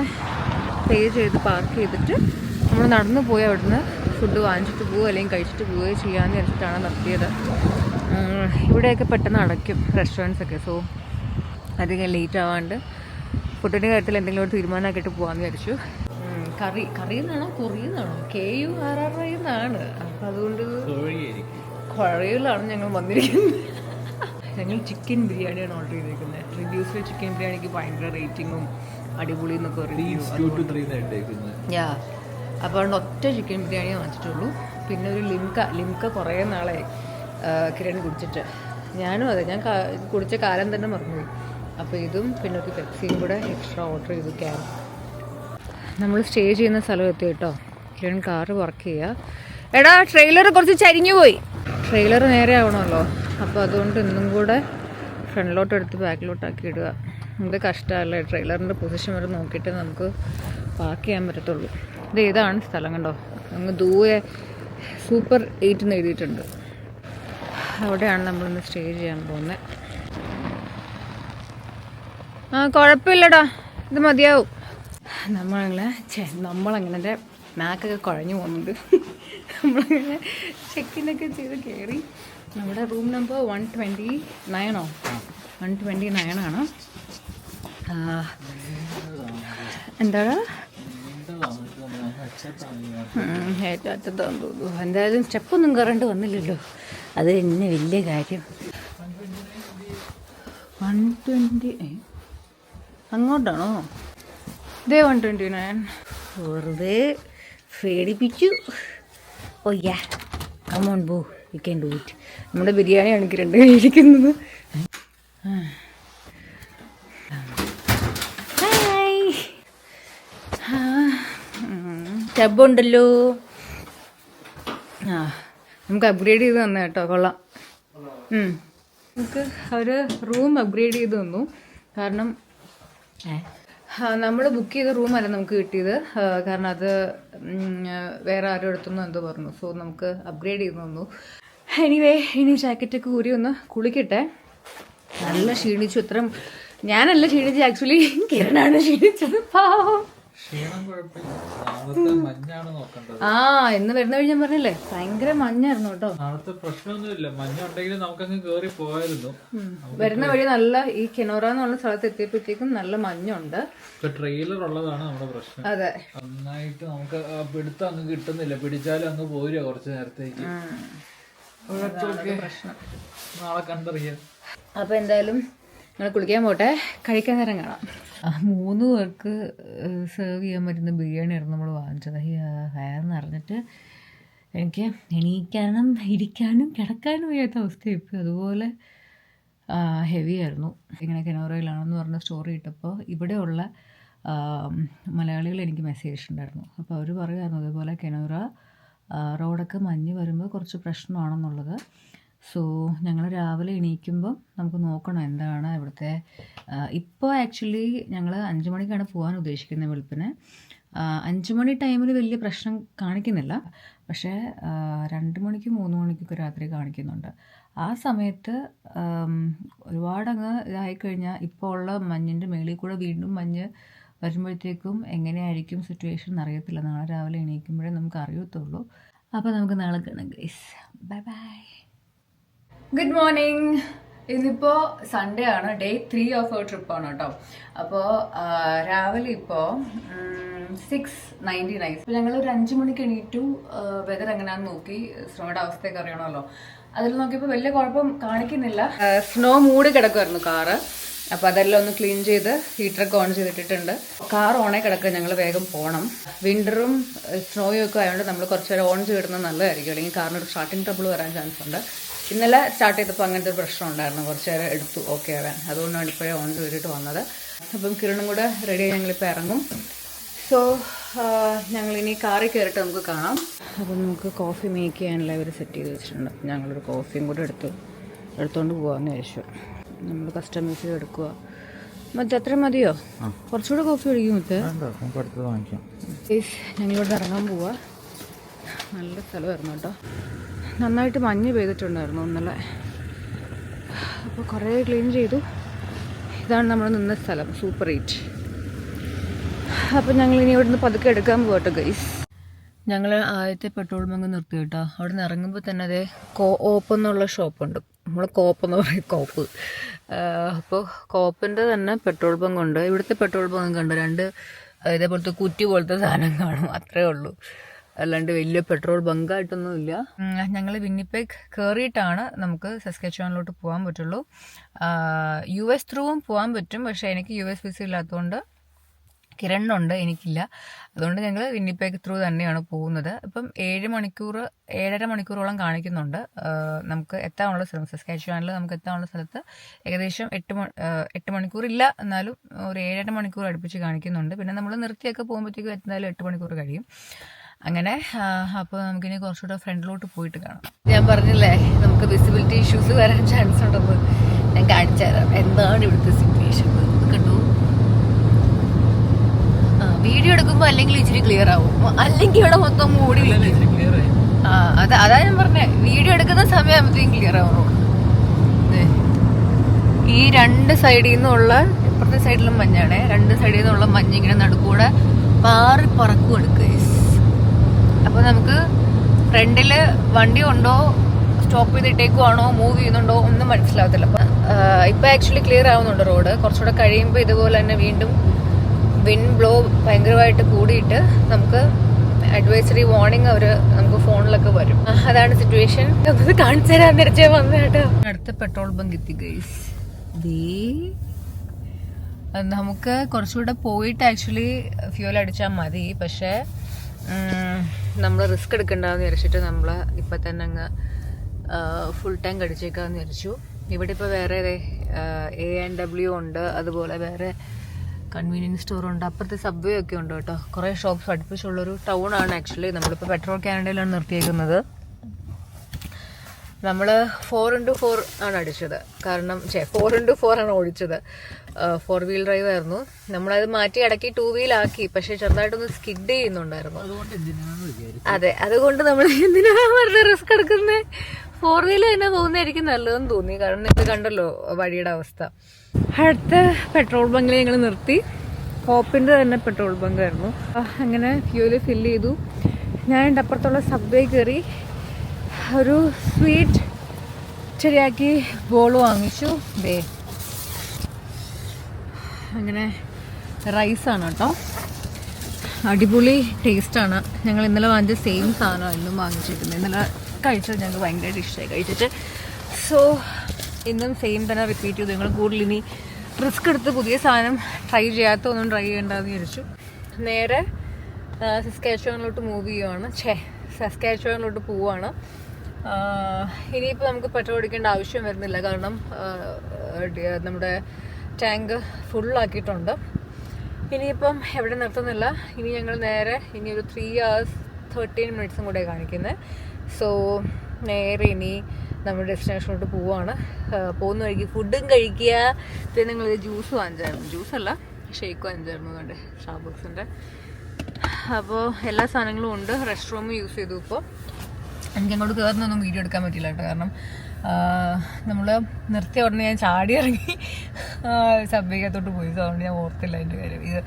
പേ ചെയ്ത് പാർക്ക് ചെയ്തിട്ട് നമ്മൾ നടന്നു പോയി അവിടുന്ന് ഫുഡ് വാങ്ങിച്ചിട്ട് പോവുക അല്ലെങ്കിൽ കഴിച്ചിട്ട് പോവുകയോ ചെയ്യാമെന്ന് വെച്ചിട്ടാണ് നിർത്തിയത്. ഇവിടെയൊക്കെ പെട്ടെന്ന് അടയ്ക്കും റെസ്റ്റോറൻറ്റ്സൊക്കെ. സോ അധികം ലേറ്റ് ആവാണ്ട് ഫുഡിൻ്റെ കാര്യത്തിൽ എന്തെങ്കിലും ഒരു തീരുമാനമാക്കിയിട്ട് പോകാമെന്ന് വിചാരിച്ചു. കറി എന്നാണോ കൊറിയെന്നാണോ KURRI എന്നാണ്. അപ്പം അതുകൊണ്ട് കുഴയിലാണ് ഞങ്ങൾ വന്നിരിക്കുന്നത്. ഞങ്ങൾ ചിക്കൻ ബിരിയാണിയാണ് ഓർഡർ ചെയ്തിരിക്കുന്നത്. റിവ്യൂസിൽ ചിക്കൻ ബിരിയാണിക്ക് ഭയങ്കര റേറ്റിങ്ങും അടിപൊളി എന്നൊക്കെ റിവ്യൂ. അപ്പോൾ അതുകൊണ്ട് ഒറ്റ ചിക്കൻ ബിരിയാണിയെ വാങ്ങിച്ചിട്ടുള്ളൂ. പിന്നെ ഒരു ലിംക കുറേ നാളെ കിരൺ കുടിച്ചിട്ട്, ഞാനും അതെ, ഞാൻ കുടിച്ച കാലം തന്നെ മറന്നുപോയി. അപ്പോൾ ഇതും പിന്നെ ഒരു പെപ്സിയും കൂടെ എക്സ്ട്രാ ഓർഡർ ചെയ്തു. ക്യാൻ നമ്മൾ സ്റ്റേ ചെയ്യുന്ന സ്ഥലം എത്തി കേട്ടോ. കിരൺ കാറ് വർക്ക് ചെയ്യുക. എടാ ട്രെയിലർ കുറച്ച് ചരിഞ്ഞു പോയി. ട്രെയിലർ നേരെ ആവണമല്ലോ. അപ്പോൾ അതുകൊണ്ട് ഇന്നും കൂടെ ഫ്രണ്ടിലോട്ട് എടുത്ത് ബാക്കിലോട്ടാക്കി ഇടുക. ഇത് കഷ്ടമല്ലേ, ട്രെയിലറിൻ്റെ പൊസിഷൻ വരെ നോക്കിയിട്ട് നമുക്ക് പാർക്ക് ചെയ്യാൻ പറ്റത്തുള്ളൂ. ഇതാണ് സ്ഥലം കണ്ടോ, അങ്ങ് ദൂരെ സൂപ്പർ 8 എന്ന് എഴുതിയിട്ടുണ്ട്. അവിടെയാണ് നമ്മളിന്ന് സ്റ്റേ ചെയ്യാൻ പോകുന്നത്. കുഴപ്പമില്ലടാ, ഇത് മതിയാവും. നമ്മളങ്ങനെ മാക്കൊക്കെ കുഴഞ്ഞു പോകുന്നുണ്ട്. നമ്മളങ്ങനെ ചെക്കിനൊക്കെ ചെയ്ത് കയറി. നമ്മുടെ റൂം നമ്പർ 129 129 എന്താണ് ഏറ്റവും അറ്റത്താന്ന് തോന്നുന്നു. എന്തായാലും സ്റ്റെപ്പൊന്നും കയറേണ്ടി വന്നില്ലല്ലോ, അത് തന്നെ വലിയ കാര്യം. 120 അങ്ങോട്ടാണോ? ഇതേ 129. വെറുതെ പേടിപ്പിച്ചു. ഓ യാ, കം ഓൺ ബോ, യു ക്യാൻ ഡു ഇറ്റ്. നമ്മുടെ ബിരിയാണിയാണ് എനിക്ക് 2 കഴിക്കുന്നത്. ടബുണ്ടല്ലോ. നമുക്ക് അപ്ഗ്രേഡ് ചെയ്ത് തന്നു കേട്ടോ, കൊള്ളാം. നമുക്ക് അവർ റൂം അപ്ഗ്രേഡ് ചെയ്ത് തന്നു. കാരണം നമ്മൾ ബുക്ക് ചെയ്ത റൂമല്ല നമുക്ക് കിട്ടിയത്. കാരണം അത് വേറെ ആരും എടുത്തെന്നോ എന്തോ പറഞ്ഞു. സോ നമുക്ക് അപ്ഗ്രേഡ് ചെയ്ത് തന്നു. എനിവേ, ഇനി ജാക്കറ്റൊക്കെ ഊരി ഒന്ന് കുളിക്കട്ടെ. നല്ല ക്ഷീണിച്ചു. ഞാനല്ല ക്ഷീണിച്ചത്, ആക്ച്വലി കിരണാണ് ക്ഷീണിച്ചത്. പാവം. ഇന്ന് വരുന്ന വഴി ഞാൻ പറഞ്ഞില്ലേ, ഭയങ്കര മഞ്ഞായിരുന്നു കേട്ടോ. വരുന്ന വഴി നല്ല ഈ കെനോറ എന്നുള്ള സ്ഥലത്ത് എത്തിയപ്പോഴത്തേക്കും നല്ല മഞ്ഞുണ്ട്. ട്രെയിലർ ഉള്ളതാണ് നമ്മുടെ പ്രശ്നം. അതെ, നന്നായിട്ട് നമുക്ക് പിടുത്തം അങ്ങ് കിട്ടുന്നില്ല. പിടിച്ചാലും അങ്ങ് പോരുക കുറച്ച് നേരത്തേക്ക്. പ്രശ്നം നാളെ കണ്ടറിയാം. അപ്പൊ എന്തായാലും ഞങ്ങൾ കുളിക്കാൻ പോട്ടെ, കഴിക്കാൻ നേരം കാണാം. 3 പേർക്ക് സെർവ് ചെയ്യാൻ പറ്റുന്ന ബിരിയാണിയായിരുന്നു നമ്മൾ വാങ്ങിച്ചത്. വയറെന്ന് അറിഞ്ഞിട്ട് എനിക്ക് എണീക്കാനും ഇരിക്കാനും കിടക്കാനും വയ്യാത്ത അവസ്ഥയായിപ്പോയി. അതുപോലെ ഹെവി ആയിരുന്നു. ഇങ്ങനെ കെനോറയിലാണെന്ന് പറഞ്ഞ സ്റ്റോറി ഇട്ടപ്പോൾ ഇവിടെയുള്ള മലയാളികൾ എനിക്ക് മെസ്സേജ് ഉണ്ടായിരുന്നു. അപ്പോൾ അവർ പറയുമായിരുന്നു അതേപോലെ കെനോറ റോഡൊക്കെ മഞ്ഞ് വരുമ്പോൾ കുറച്ച് പ്രശ്നമാണെന്നുള്ളത്. സോ ഞങ്ങൾ രാവിലെ എണീക്കുമ്പോൾ നമുക്ക് നോക്കണം എന്താണ് ഇവിടുത്തെ. ഇപ്പോൾ ആക്ച്വലി ഞങ്ങൾ 5 മണിക്കാണ് പോകാൻ ഉദ്ദേശിക്കുന്നത് വെളുപ്പിന്. 5 മണി ടൈമിൽ വലിയ പ്രശ്നം കാണിക്കുന്നില്ല, പക്ഷേ 2 മണിക്കും 3 മണിക്കൊക്കെ രാത്രി കാണിക്കുന്നുണ്ട്. ആ സമയത്ത് ഒരുപാടങ്ങ് ഇതായിക്കഴിഞ്ഞാൽ ഇപ്പോൾ ഉള്ള മഞ്ഞിൻ്റെ മേളിൽ കൂടെ വീണ്ടും മഞ്ഞ് വരുമ്പോഴത്തേക്കും എങ്ങനെയായിരിക്കും സിറ്റുവേഷൻ എന്നറിയത്തില്ല. നാളെ രാവിലെ എണീക്കുമ്പോഴേ നമുക്ക് അറിയത്തുള്ളൂ. അപ്പോൾ നമുക്ക് നാളെ കാണാം guys. Bye bye. Good morning. ഇന്നിപ്പോൾ സൺഡേ ആണ്, ഡേ 3 ഓഫ് അവർ ട്രിപ്പാണ് കേട്ടോ. അപ്പോൾ രാവിലെ ഇപ്പോൾ 6:99. അപ്പോൾ ഞങ്ങൾ ഒരു 5 മണിക്ക് എണീറ്റു. വെതർ എങ്ങനെയാണെന്ന് നോക്കി, സ്നോയുടെ അവസ്ഥയൊക്കെ അറിയണമല്ലോ. അതിൽ നോക്കിയപ്പോൾ വലിയ കുഴപ്പം കാണിക്കുന്നില്ല. സ്നോ മൂടി കിടക്കുമായിരുന്നു കാറ്. അപ്പോൾ അതെല്ലാം ഒന്ന് ക്ലീൻ ചെയ്ത് ഹീറ്ററൊക്കെ ഓൺ ചെയ്തിട്ടിട്ടുണ്ട്. കാർ ഓണേ കിടക്കുക, ഞങ്ങൾ വേഗം പോകണം. വിൻ്ററും സ്നോയും ഒക്കെ ആയതുകൊണ്ട് നമ്മൾ കുറച്ച് നേരം ഓൺ ചെയ്തിടുന്നത് നല്ലതായിരിക്കും, അല്ലെങ്കിൽ കാറിനൊരു സ്റ്റാർട്ടിങ് ട്രബിൾ വരാൻ ചാൻസ് ഉണ്ട്. ഇന്നലെ സ്റ്റാർട്ട് ചെയ്തപ്പോൾ അങ്ങനത്തെ ഒരു പ്രശ്നം ഉണ്ടായിരുന്നു, കുറച്ച് നേരം എടുത്തു ഓക്കെ ആവാൻ. അതുകൊണ്ടാണ് ഇപ്പോഴേ ഓൺ ചെയ്തിട്ട് വന്നത്. അപ്പം കിരണും കൂടെ റെഡിയായി ഞങ്ങളിപ്പോൾ ഇറങ്ങും. സോ ഞങ്ങളിനി കാറിൽ കയറിയിട്ട് നമുക്ക് കാണാം. അപ്പം നമുക്ക് കോഫി മേക്ക് ചെയ്യാനുള്ള ഇവർ സെറ്റ് ചെയ്ത് വെച്ചിട്ടുണ്ട്. അപ്പം ഞങ്ങളൊരു കോഫിയും കൂടെ എടുത്തുകൊണ്ട് പോകാമെന്ന് വിചാരിച്ചു. നമ്മൾ കസ്റ്റമൈസ് ചെയ്ത് എടുക്കുക. മറ്റേ അത്ര മതിയോ? കുറച്ചുകൂടെ കോഫി കുടിക്കും മറ്റേ. നമുക്ക് അടുത്തത് വാങ്ങിക്കാം. ഞങ്ങളിവിടെ ഇറങ്ങാൻ പോവാ. നല്ല സ്ഥലമായിരുന്നു കേട്ടോ. നന്നായിട്ട് മഞ്ഞ് പെയ്തിട്ടുണ്ടായിരുന്നു ഇന്നലെ. അപ്പോൾ കുറേ ക്ലീൻ ചെയ്തു. ഇതാണ് നമ്മൾ നിന്ന സ്ഥലം, സൂപ്പർ 8. അപ്പം ഞങ്ങളിനി ഇവിടെ നിന്ന് പതുക്കെ എടുക്കാൻ പോകട്ടെ ഗൈസ്. ഞങ്ങൾ ആദ്യത്തെ പെട്രോൾ ബങ്ക് നിർത്തി കേട്ടോ. അവിടെ നിന്ന് ഇറങ്ങുമ്പോൾ തന്നെ അതേ കോപ്പ് എന്നുള്ള ഷോപ്പുണ്ട്. നമ്മൾ കോപ്പ് എന്ന് പറയും, കോപ്പ്. അപ്പോൾ കോപ്പിൻ്റെ തന്നെ പെട്രോൾ ബങ്ക് ഉണ്ട്. ഇവിടുത്തെ പെട്രോൾ ബങ്ക് കണ്ട് 2 ഇതേപോലത്തെ കുറ്റി പോലത്തെ സാധനം കാണും, അത്രേ ഉള്ളൂ. അല്ലാണ്ട് വലിയ പെട്രോൾ ബങ്കായിട്ടൊന്നുമില്ല. ഞങ്ങൾ വിന്നിപ്പെഗ് കയറിയിട്ടാണ് നമുക്ക് സസ്കെച്ചുവാനിലോട്ട് പോകാൻ പറ്റുള്ളൂ. US ത്രൂവും പോകാൻ പറ്റും, പക്ഷേ എനിക്ക് US വിസ ഇല്ലാത്തതുകൊണ്ട് കിരണിനുണ്ട്, എനിക്കില്ല. അതുകൊണ്ട് ഞങ്ങൾ വിന്നിപ്പെഗ് ത്രൂ തന്നെയാണ് പോകുന്നത്. ഇപ്പം 7-7.5 മണിക്കൂറോളം കാണിക്കുന്നുണ്ട് നമുക്ക് എത്താനുള്ള സ്ഥലം. സസ്കാച്ചുവാനിൽ നമുക്ക് എത്താനുള്ള സ്ഥലത്ത് ഏകദേശം 8 മണിക്കൂർ ഇല്ല, എന്നാലും ഒരു 7.5 മണിക്കൂർ അടുപ്പിച്ച് കാണിക്കുന്നുണ്ട്. പിന്നെ നമ്മൾ നിർത്തിയൊക്കെ പോകുമ്പോഴത്തേക്കും എന്തായാലും 8 മണിക്കൂർ കഴിയും. അങ്ങനെ അപ്പോൾ നമുക്കിനി കുറച്ചുകൂടെ ഫ്രണ്ടിലോട്ട് പോയിട്ട് കാണാം. ഞാൻ പറഞ്ഞില്ലേ നമുക്ക് വിസിബിലിറ്റി ഇഷ്യൂസ് വരാൻ ചാൻസ് ഉണ്ടെന്ന്. ഞാൻ കാണിച്ചു തരാം എന്താണ് ഇവിടുത്തെ സിറ്റുവേഷൻ. കണ്ടു, വീഡിയോ എടുക്കുമ്പോൾ അല്ലെങ്കിൽ ഇച്ചിരി ക്ലിയർ ആവും, അല്ലെങ്കിൽ ഇവിടെ മൊത്തം മൂടി. അതാ ഞാൻ പറഞ്ഞേ, വീഡിയോ എടുക്കുന്ന സമയമാകുമ്പോഴത്തേക്കും ക്ലിയർ ആവുന്നു. ഈ 2 സൈഡിൽ നിന്നുള്ള, ഇപ്പുറത്തെ സൈഡിലും മഞ്ഞാണേ, 2 സൈഡിൽ നിന്നുള്ള മഞ്ഞ് ഇങ്ങനെ നടുക്കൂടെ പാറി പറക്കും എടുക്കുക. അപ്പോൾ നമുക്ക് ഫ്രണ്ടിൽ വണ്ടി ഉണ്ടോ, സ്റ്റോപ്പ് ചെയ്തിട്ടേക്കുവാണോ, മൂവ് ചെയ്യുന്നുണ്ടോ ഒന്നും മനസ്സിലാവത്തില്ല. അപ്പം ഇപ്പം ആക്ച്വലി ക്ലിയർ ആവുന്നുണ്ട് റോഡ്. കുറച്ചുകൂടെ കഴിയുമ്പോൾ ഇതുപോലെ തന്നെ വീണ്ടും വിൻഡ് ബ്ലോ ഭയങ്കരമായിട്ട് കൂടിയിട്ട് നമുക്ക് അഡ്വൈസറി വാർണിംഗ് അവർ നമുക്ക് ഫോണിലൊക്കെ വരും. അതാണ് സിറ്റുവേഷൻ. അത് കാണിച്ചു തരാൻ നിരച്ചേ വന്നു കേട്ടോ. അടുത്ത പെട്രോൾ ബങ്ക് എത്തി ഗൈസ്. നമുക്ക് കുറച്ചുകൂടെ പോയിട്ട് ആക്ച്വലി ഫ്യൂൽ അടിച്ചാൽ മതി, പക്ഷേ നമ്മൾ റിസ്ക് എടുക്കണ്ടെന്ന് വിചാരിച്ചിട്ട് നമ്മൾ ഇപ്പം തന്നെ അങ്ങ് ഫുൾ ടാങ്ക് അടിച്ചേക്കാന്ന് വിചാരിച്ചു. ഇവിടെ ഇപ്പോൾ വേറെ A&W ഉണ്ട്, അതുപോലെ വേറെ കൺവീനിയൻസ് സ്റ്റോറുണ്ട്, അപ്പുറത്തെ സബ്വേ ഒക്കെ ഉണ്ട് കേട്ടോ. കുറേ ഷോപ്സ് അടുപ്പിച്ചുള്ളൊരു ടൗണാണ് ആക്ച്വലി. നമ്മളിപ്പോൾ പെട്രോൾ കാനഡയിലാണ് നിർത്തിയേക്കുന്നത്. നമ്മൾ 4x4 ആണ് അടിച്ചത്. കാരണം 4x4 ആണ് ഓടിച്ചത്. 4 വീൽ ഡ്രൈവ് ആയിരുന്നു. നമ്മളത് മാറ്റി ഇടയ്ക്ക് 2 വീലാക്കി, പക്ഷെ ചെറുതായിട്ടൊന്ന് സ്കിഡ് ചെയ്യുന്നുണ്ടായിരുന്നു. അതെ, അതുകൊണ്ട് നമ്മൾ എന്തിനാ വെറുതെ റിസ്ക് എടുക്കുന്നത്, 4 വീൽ തന്നെ പോകുന്നതായിരിക്കും നല്ലതെന്ന് തോന്നി. കാരണം നിങ്ങൾ കണ്ടല്ലോ വഴിയുടെ അവസ്ഥ. അടുത്ത പെട്രോൾ ബങ്കിൽ ഞങ്ങൾ നിർത്തി. കോപ്പിൻ്റെ തന്നെ പെട്രോൾ ബങ്ക് ആയിരുന്നു. അങ്ങനെ ഫ്യൂല് ഫില്ല് ചെയ്തു. ഞാൻ അപ്പുറത്തുള്ള സബ്വേ കയറി ഒരു സ്വീറ്റ് ചെറിയാക്കി ബോൾ വാങ്ങിച്ചു. അങ്ങനെ റൈസാണ് കേട്ടോ, അടിപൊളി ടേസ്റ്റാണ്. ഞങ്ങൾ ഇന്നലെ വാങ്ങിച്ച സെയിം സാധനം ഇന്നും വാങ്ങിച്ചിരിക്കുന്നത്. ഇന്നലെ കഴിച്ചത് ഞങ്ങൾക്ക് ഭയങ്കരമായിട്ട് ഇഷ്ടമായി കഴിച്ചിട്ട്. സോ ഇന്നും സെയിം തന്നെ റിപ്പീറ്റ് ചെയ്തു. ഞങ്ങൾ കൂടുതൽ ഇനി റിസ്ക് എടുത്ത് പുതിയ സാധനം ട്രൈ ചെയ്യാത്തൊന്നും ട്രൈ ചെയ്യേണ്ടതെന്ന് വിചാരിച്ചു. നേരെ സസ്കാച്ചുവാനിലോട്ട് മൂവ് ചെയ്യുവാണ്. സസ്കാച്ചുവാനിലോട്ട് പോവുകയാണ്. ഇനിയിപ്പോൾ നമുക്ക് പെട്രോൾ അടിക്കേണ്ട ആവശ്യം വരുന്നില്ല, കാരണം നമ്മുടെ ടാങ്ക് ഫുള്ളാക്കിയിട്ടുണ്ട്. ഇനിയിപ്പം എവിടെ നിർത്തുന്നില്ല. ഇനി ഞങ്ങൾ നേരെ ഇനി ഒരു 3 hours 13 minutes കൂടെ കാണിക്കുന്നത്. സോ നേരെ ഇനി നമ്മുടെ ഡെസ്റ്റിനേഷനിലോട്ട് പോവുകയാണ്. പോകുന്ന വഴിക്ക് ഫുഡും കഴിക്കുക. പിന്നെ ഞങ്ങൾ ജ്യൂസ് വാങ്ങിച്ചായിരുന്നു, ജ്യൂസല്ല ഷേക്ക് വാങ്ങിച്ചായിരുന്നു കണ്ടേ, സ്റ്റാർബക്സിൻ്റെ. അപ്പോൾ എല്ലാ സാധനങ്ങളും ഉണ്ട്. റെസ്റ്റ് റൂം യൂസ് ചെയ്തു. ഇപ്പോൾ എനിക്ക് അങ്ങോട്ട് കയറുന്നൊന്നും വീഡിയോ എടുക്കാൻ പറ്റില്ല കേട്ടോ, കാരണം നമ്മൾ നിർത്തിയ ഉടനെ ഞാൻ ചാടി ഇറങ്ങി സബ്വേക്കകത്തോട്ട് പോയി. സോ അതുകൊണ്ട് ഞാൻ ഓർത്തില്ല അതിൻ്റെ കാര്യം. ഇത്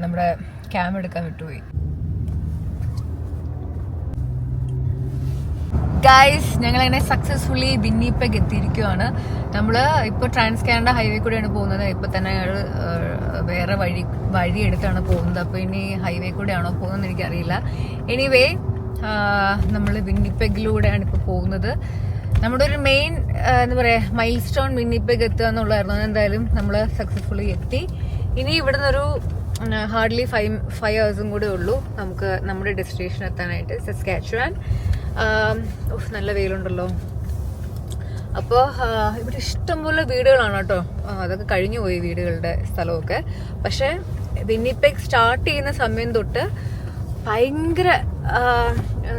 നമ്മുടെ ക്യാം എടുക്കാൻ വിട്ടുപോയി. ഗൈസ്, ഞങ്ങളങ്ങനെ സക്സസ്ഫുള്ളി വിന്നിപ്പെഗ് എത്തിയിരിക്കുകയാണ്. നമ്മൾ ഇപ്പോൾ ട്രാൻസ് കാനഡ ഹൈവേ കൂടെയാണ് പോകുന്നത്. ഇപ്പോൾ തന്നെ ഞങ്ങൾ വേറെ വഴി എടുത്താണ് പോകുന്നത്. അപ്പോൾ ഇനി ഹൈവേ കൂടെയാണോ പോകുന്നതെന്ന് എനിക്കറിയില്ല. എനിവേ നമ്മൾ വിന്നിപ്പെഗിലൂടെയാണ് ഇപ്പോൾ പോകുന്നത്. നമ്മുടെ ഒരു മെയിൻ എന്താ പറയുക മൈൽ സ്റ്റോൺ വിന്നിപ്പെഗ് എത്തുക എന്നുള്ളതായിരുന്നു. എന്തായാലും നമ്മൾ സക്സസ്ഫുള്ളി എത്തി. ഇനി ഇവിടെ നിന്നൊരു ഹാർഡ്ലി 5 hours കൂടെ ഉള്ളൂ നമുക്ക് നമ്മുടെ ഡെസ്റ്റിനേഷൻ എത്താനായിട്ട്, സസ്കാച്ചുവാൻ. നല്ല വെയിലുണ്ടല്ലോ. അപ്പോൾ ഇവിടെ ഇഷ്ടംപോലെ വീടുകളാണ് കേട്ടോ. അതൊക്കെ കഴിഞ്ഞു പോയി വീടുകളുടെ സ്ഥലമൊക്കെ. പക്ഷേ വിന്നിപ്പെഗ് സ്റ്റാർട്ട് ചെയ്യുന്ന സമയം തൊട്ട് ഭയങ്കര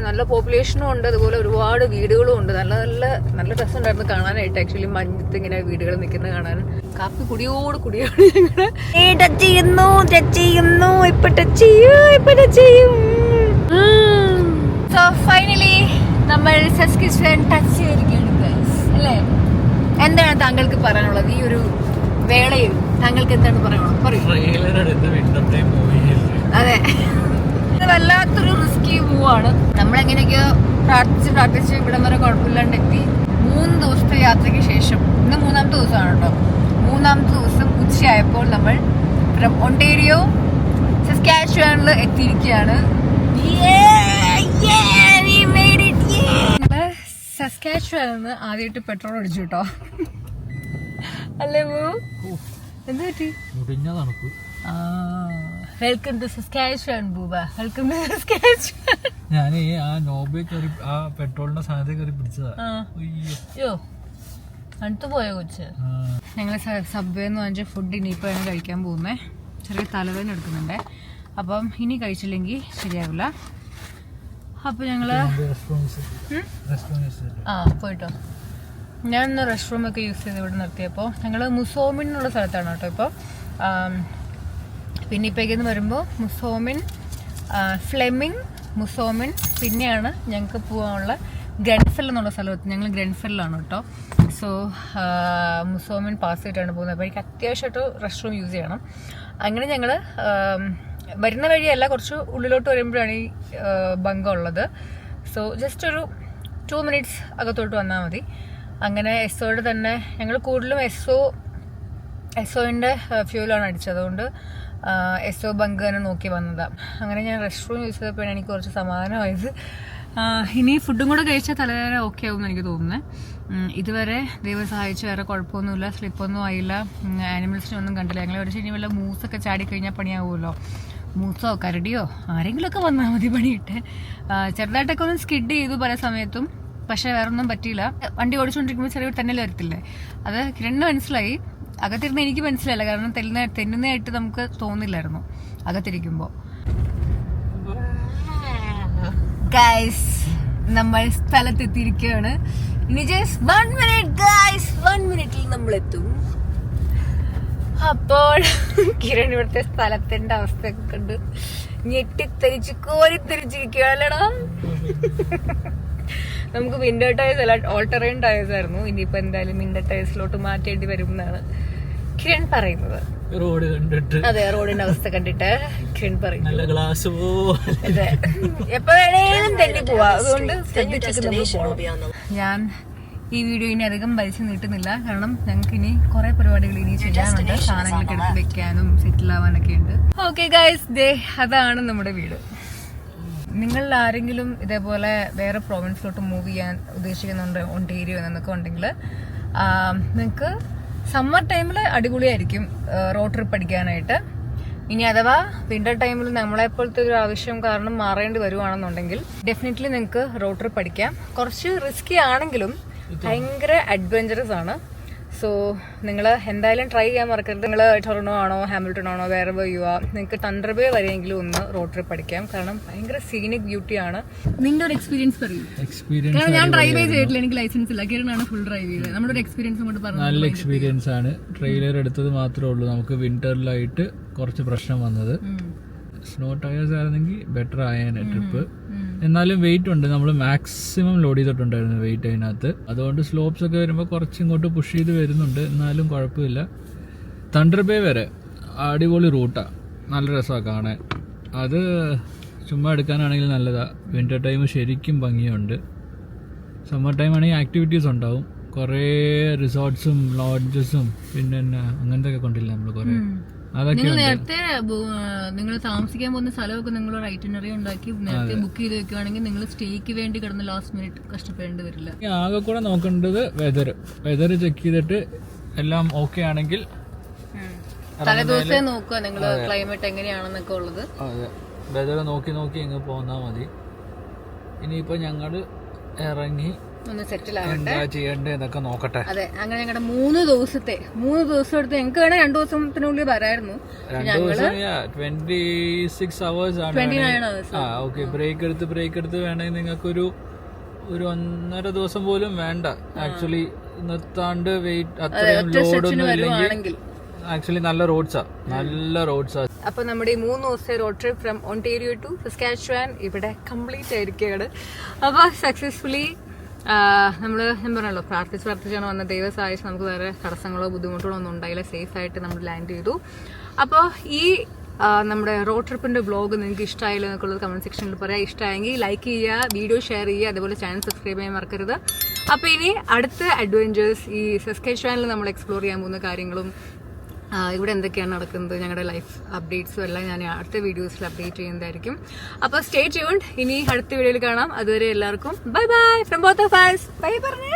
നല്ല പോപ്പുലേഷനും ഉണ്ട്, അതുപോലെ ഒരുപാട് വീടുകളും ഉണ്ട്. നല്ല രസമുണ്ടായിരുന്നു കാണാനായിട്ട്. ആക്ച്വലി മഞ്ഞത്ത് ഇങ്ങനെ വീടുകൾ നിൽക്കുന്നത് കാണാൻ കാപ്പി കുടിയോട് ഞങ്ങള് ടച്ച് ചെയ്യുന്നു ഇപ്പൊ ടച്ച് ചെയ്യും. സോ ഫൈനലി നമ്മൾ സബ്സ്ക്രിപ്ഷൻ ടച്ച് ചെയ്തിരിക്കുകയാണ് അല്ലേ? എന്താണ് താങ്കൾക്ക് പറയാനുള്ളത് ഈ ഒരു വേളയിൽ? താങ്കൾക്ക് എന്താണ് പറയാനുള്ളത്? പറയൂ. അതെ, ഇത് വല്ലാത്തൊരു റിസ്കി മൂവാണ്. നമ്മളെങ്ങനെയൊക്കെയോ പ്രാർത്ഥിച്ച് ഇവിടം വരെ കുഴപ്പമില്ലാണ്ട് എത്തി. 3 ദിവസത്തെ യാത്രയ്ക്ക് ശേഷം, ഇന്ന് 3ാമത്തെ ദിവസമാണ് കേട്ടോ. 3ാമത്തെ ദിവസം ഉച്ചയായപ്പോൾ നമ്മൾ ഒണ്ടേരിയോ സസ്കാച്ചുവാനിൽ എത്തിയിരിക്കുകയാണ്. സസ്കാച്ചുവാനിൽ ആദ്യമായിട്ട് പെട്രോൾ അടിച്ചു കേട്ടോ. അല്ലേ എന്താ പറ്റി? വെൽക്കം ടു സസ്കാച്ചുവാൻ ബൂബ. Welcome to Saskatchewan. ഞാൻ ആ നോബേ കയറി ആ പെട്രോളിന്റെ സാധനത്തെ കയറി പിടിച്ചതാ. അയ്യോ അടുത്ത് പോയോ കൊച്ച്? ഞങ്ങൾ സബ്വേന്ന് വാങ്ങിച്ച ഫുഡ് ഇനിയിപ്പോൾ ആണ് കഴിക്കാൻ പോകുന്നേ. ചെറിയ തലവേദന എടുക്കുന്നുണ്ടേ. അപ്പം ഇനി കഴിച്ചില്ലെങ്കിൽ ശരിയാവില്ല. അപ്പൊ ഞങ്ങള് പോയിട്ടോ. ഞാനിന്ന് റെസ്റ്റ് റൂമൊക്കെ യൂസ് ചെയ്ത് ഇവിടെ നിർത്തിയപ്പോൾ ഞങ്ങൾ മുസോമിൻ എന്നുള്ള സ്ഥലത്താണ് കേട്ടോ ഇപ്പോൾ. പിന്നിപ്പേക്കെന്ന് വരുമ്പോൾ മുസോമിൻ, ഫ്ലെമിംഗ്, മുസോമിൻ, പിന്നെയാണ് ഞങ്ങൾക്ക് പോകാനുള്ള ഗ്രൻഫെൽ എന്നുള്ള സ്ഥലത്ത്. ഞങ്ങൾ ഗ്രൻഫെല്ലാണ് കേട്ടോ. സോ മുസോമിൻ പാസ് ചെയ്തിട്ടാണ് പോകുന്നത്. അപ്പോൾ എനിക്ക് അത്യാവശ്യമായിട്ട് റെസ്റ്റ് റൂം യൂസ് ചെയ്യണം. അങ്ങനെ ഞങ്ങൾ വരുന്ന വഴിയല്ല, കുറച്ച് ഉള്ളിലോട്ട് വരുമ്പോഴാണ് ഈ ബംഗ ഉള്ളത്. സോ ജസ്റ്റ് ഒരു 2 മിനിറ്റ്സ് അകത്തോട്ട് വന്നാൽ മതി. അങ്ങനെ എസ്സോയുടെ തന്നെ ഞങ്ങൾ കൂടുതലും എസ്സോയിൻ്റെ ഫ്യൂലാണ് അടിച്ചത്. അതുകൊണ്ട് എസ്സോ ബങ്ക് തന്നെ നോക്കി വന്നതാണ്. അങ്ങനെ ഞാൻ റെസ്റ്റ് റൂം യൂസ് ചെയ്തപ്പോഴാണ് എനിക്ക് കുറച്ച് സമാധാനമായത്. ഇനി ഫുഡും കൂടെ കഴിച്ചാൽ തലവേദന ഓക്കെ ആവും എന്ന് എനിക്ക് തോന്നുന്നത്. ഇതുവരെ ദൈവം സഹായിച്ച് വേറെ കുഴപ്പമൊന്നുമില്ല, സ്ലിപ്പൊന്നും ആയില്ല, ആനിമൽസിനെ ഒന്നും കണ്ടില്ല. ഞങ്ങൾ ഒരു ശനി വല്ല മൂസൊക്കെ ചാടിക്കഴിഞ്ഞാൽ പണിയാവുമല്ലോ. മൂസോ കരടിയോ ആരെങ്കിലുമൊക്കെ വന്നാൽ മതി പണിയിട്ട്. ചെറുതായിട്ടൊക്കെ ഒന്ന് സ്കിഡ് ചെയ്തു പല സമയത്തും, പക്ഷെ വേറെ ഒന്നും പറ്റിയില്ല. വണ്ടി ഓടിച്ചുകൊണ്ടിരിക്കുമ്പോൾ ചെറിയൊരു തെന്നൽ വരത്തില്ലേ, അത് കിരണിന് മനസ്സിലായി. അകത്തിരുന്ന് എനിക്ക് മനസ്സിലായില്ല, കാരണം തെന്നുന്നതായിട്ട് നമുക്ക് തോന്നില്ലായിരുന്നു അകത്തിരിക്കുമ്പോൾ. ഗൈസ് നമ്മൾ സ്ഥലത്തെത്തിയിരിക്കുകയാണ്. ഇനി ജസ്റ്റ് 1 മിനിറ്റ് ഗൈസ്, 1 മിനിറ്റിൽ നമ്മളെത്തും. അപ്പോൾ കിരൺ ഇവിടുത്തെ സ്ഥലത്തിന്റെ അവസ്ഥയൊക്കെ കണ്ട് ഞെട്ടിത്തെരിച്ച് കോരിത്തെരിച്ചിരിക്കുകയല്ലടാ. നമുക്ക് വിൻഡർ ടയേഴ്സ് അല്ല ഓൾട്ടറൈൻ ടയേഴ്സ് ആയിരുന്നു. ഇനിയിപ്പോ എന്തായാലും വിൻഡർ ടയേഴ്സിലോട്ട് മാറ്റേണ്ടി വരും എന്നാണ് കിരൺ പറയുന്നത്. റോഡ് കണ്ടിട്ട്, അതെ, റോഡിന്റെ അവസ്ഥ കണ്ടിട്ട് കിരൺ പറയും അതെ എപ്പോ വേണേലും തെന്നി പോവാ. അതുകൊണ്ട് ഞാൻ ഈ വീഡിയോ ഇനി അധികം വലിച്ചു നീട്ടുന്നില്ല, കാരണം ഞങ്ങൾക്ക് ഇനി കുറെ പരിപാടികൾ ഇനി ചെയ്യാനുണ്ട്. സാധനങ്ങളൊക്കെ എടുത്ത് വെക്കാനും സെറ്റിൽ ആവാനൊക്കെ ഉണ്ട്. ഓക്കെ ഗൈസ്, ദേ അതാണ് നമ്മുടെ വീട്. നിങ്ങളിൽ ആരെങ്കിലും ഇതേപോലെ വേറെ പ്രോവിൻസിലോട്ട് മൂവ് ചെയ്യാൻ ഉദ്ദേശിക്കുന്നുണ്ട്, ഒണ്ടേരിയോ എന്നൊക്കെ ഉണ്ടെങ്കിൽ നിങ്ങൾക്ക് സമ്മർ ടൈമിൽ അടിപൊളിയായിരിക്കും റോഡ് ട്രിപ്പ് അടിക്കാനായിട്ട്. ഇനി അഥവാ വിന്റർ ടൈമിൽ നമ്മളെപ്പോലത്തെ ഒരു ആവശ്യം കാരണം മാറേണ്ടി വരുവാണെന്നുണ്ടെങ്കിൽ ഡെഫിനറ്റ്ലി നിങ്ങൾക്ക് റോഡ് ട്രിപ്പ് അടിക്കാം. കുറച്ച് റിസ്കി ആണെങ്കിലും ഭയങ്കര അഡ്വഞ്ചറസ് ആണ്. സോ നിങ്ങൾ എന്തായാലും ട്രൈ ചെയ്യാൻ മറക്കരുത്. നിങ്ങൾ ടൊറന്റോ ആണോ ഹാമിൽട്ടൺ ആണോ വേറെ പോയുക, നിങ്ങൾക്ക് തണ്ടർ ബേ വരെയെങ്കിലും ഒന്ന് റോഡ് ട്രിപ്പ് അടിക്കാം. കാരണം ഭയങ്കര സീനിക് ബ്യൂട്ടിയാണ്. നിങ്ങളുടെ ഒരു എക്സ്പീരിയൻസ് പറയൂ. കാരണം ഞാൻ ഡ്രൈവ് ചെയ്തിട്ടില്ല, എനിക്ക് ലൈസൻസ് ഇല്ല. കിരണാണ് ഫുൾ ഡ്രൈവ് ചെയ്തത്. നമ്മുടെ ഒരു എക്സ്പീരിയൻസ് കൊണ്ട് പറഞ്ഞു. നല്ല എക്സ്പീരിയൻസ് ആണ്. ട്രെയിലർ എടുത്തത് മാത്രമേ ഉള്ളൂ നമുക്ക് വിന്ററിലായിട്ട് കുറച്ച് പ്രശ്നം വന്നത്. സ്നോ ടയേഴ്സ് ആയിരുന്നെങ്കിൽ ബെറ്റർ ആയേനെ ട്രിപ്പ്. എന്നാലും വെയിറ്റ് ഉണ്ട്, നമ്മൾ മാക്സിമം ലോഡ് ചെയ്തിട്ടുണ്ടായിരുന്നു വെയിറ്റ് അതിനകത്ത്. അതുകൊണ്ട് സ്ലോപ്സ് ഒക്കെ വരുമ്പോൾ കുറച്ച് ഇങ്ങോട്ട് പുഷ് ചെയ്ത് വരുന്നുണ്ട്, എന്നാലും കുഴപ്പമില്ല. തണ്ടർ ബേ വരെ അടിപൊളി റൂട്ടാണ്, നല്ല രസമാണ് കാണാൻ. അത് ചുമ്മാ എടുക്കാനാണെങ്കിൽ നല്ലതാണ്. വിൻ്റർ ടൈം ശരിക്കും ഭംഗിയുണ്ട്. സമ്മർ ടൈം ആണെങ്കിൽ ആക്ടിവിറ്റീസ് ഉണ്ടാവും, കുറേ റിസോർട്ട്സും ലോഡ്ജസും പിന്നെ അങ്ങനത്തെ ഒക്കെ കൊണ്ടില്ല നമ്മൾ കുറേ. നിങ്ങൾ നേരത്തെ നിങ്ങൾ താമസിക്കാൻ പോകുന്ന സ്ഥലമൊക്കെ നിങ്ങൾ ഒരു ഐറ്റിനറി ഉണ്ടാക്കി നേരത്തെ ബുക്ക് ചെയ്ത് വെക്കുകയാണെങ്കിൽ നിങ്ങൾ സ്റ്റേക്ക് വേണ്ടി കിടന്ന് ലാസ്റ്റ് മിനിറ്റ് കഷ്ടപ്പെടേണ്ടി വരില്ല. ആകെ കൂടെ നോക്കേണ്ടത് വെതർ ചെക്ക് ചെയ്തിട്ട് എല്ലാം ഓക്കെ ആണെങ്കിൽ തലേദിവസേ നോക്കുക നിങ്ങൾ ക്ലൈമറ്റ് എങ്ങനെയാണെന്നൊക്കെ ഉള്ളത്. അതെ, വെതർ നോക്കി ഇങ്ങ് പോന്നാൽ മതി. ഇനിയിപ്പോൾ ഞങ്ങൾ ഇറങ്ങി ഒന്ന് സെറ്റിൽ ആവട്ടെ, ചെയ്യേണ്ടതൊക്കെ നോക്കട്ടെ. അതെ, അങ്ങനെ ഞങ്ങളുടെ 3 ദിവസം എടുത്ത് ഞങ്ങൾക്ക് വേണേ 2 ദിവസത്തിനുള്ളിൽ വരായിരുന്നു. 26 hours ആണ്. 29 hours. ഓക്കെ, ബ്രേക്ക് എടുത്ത് വേണമെങ്കിൽ നിങ്ങൾക്ക് ഒരു 1.5 ദിവസം പോലും വേണ്ട. ആക്ച്വലി നിർത്താണ്ട് വെയിറ്റ് അത്രയും ലോഡൊന്നും ഇല്ലെങ്കിൽ ആക്ച്വലി നല്ല റോഡ്സാ. അപ്പൊ നമ്മുടെ ഈ 3 ദിവസത്തെ റോഡ് ട്രിപ്പ് ഫ്രം ഒണ്ടേരിയോ ടു സസ്കാച്ചുവാൻ ഇവിടെ കംപ്ലീറ്റ് ആയിരിക്കുകയാണ്. അപ്പൊ സക്സസ്ഫുള്ളി നമ്മൾ ഞാൻ പറഞ്ഞല്ലോ പ്രാർത്ഥിച്ചാണ് വന്ന. ദൈവം സഹായിച്ച് നമുക്ക് വേറെ തടസ്സങ്ങളോ ബുദ്ധിമുട്ടുകളോ ഒന്നും ഉണ്ടായില്ല. സേഫ് ആയിട്ട് നമ്മൾ ലാൻഡ് ചെയ്തു. അപ്പോൾ ഈ നമ്മുടെ റോഡ് ട്രിപ്പിന്റെ വ്ളോഗ് നിങ്ങൾക്ക് ഇഷ്ടമായില്ലോ എന്നൊക്കെയുള്ളത് കമന്റ് സെക്ഷനിൽ പറയാം. ഇഷ്ടമായെങ്കിൽ ലൈക്ക് ചെയ്യുക, വീഡിയോ ഷെയർ ചെയ്യുക, അതേപോലെ ചാനൽ സബ്സ്ക്രൈബ് ചെയ്യാൻ മറക്കരുത്. അപ്പോൾ ഇനി അടുത്ത അഡ്വഞ്ചേഴ്സ് ഈ സസ്കാച്ചുവാനിൽ നമ്മൾ എക്സ്പ്ലോർ ചെയ്യാൻ പോകുന്ന കാര്യങ്ങളും ഇവിടെ എന്തൊക്കെയാണ് നടക്കുന്നത്, ഞങ്ങളുടെ ലൈഫ് അപ്ഡേറ്റ്സും എല്ലാം ഞാൻ അടുത്ത വീഡിയോസിൽ അപ്ഡേറ്റ് ചെയ്യുന്നതായിരിക്കും. അപ്പോൾ സ്റ്റേ ട്യൂൺഡ്. ഇനി അടുത്ത വീഡിയോയിൽ കാണാം. അതുവരെ എല്ലാവർക്കും bye bye from both of us. Bye പറഞ്ഞേ.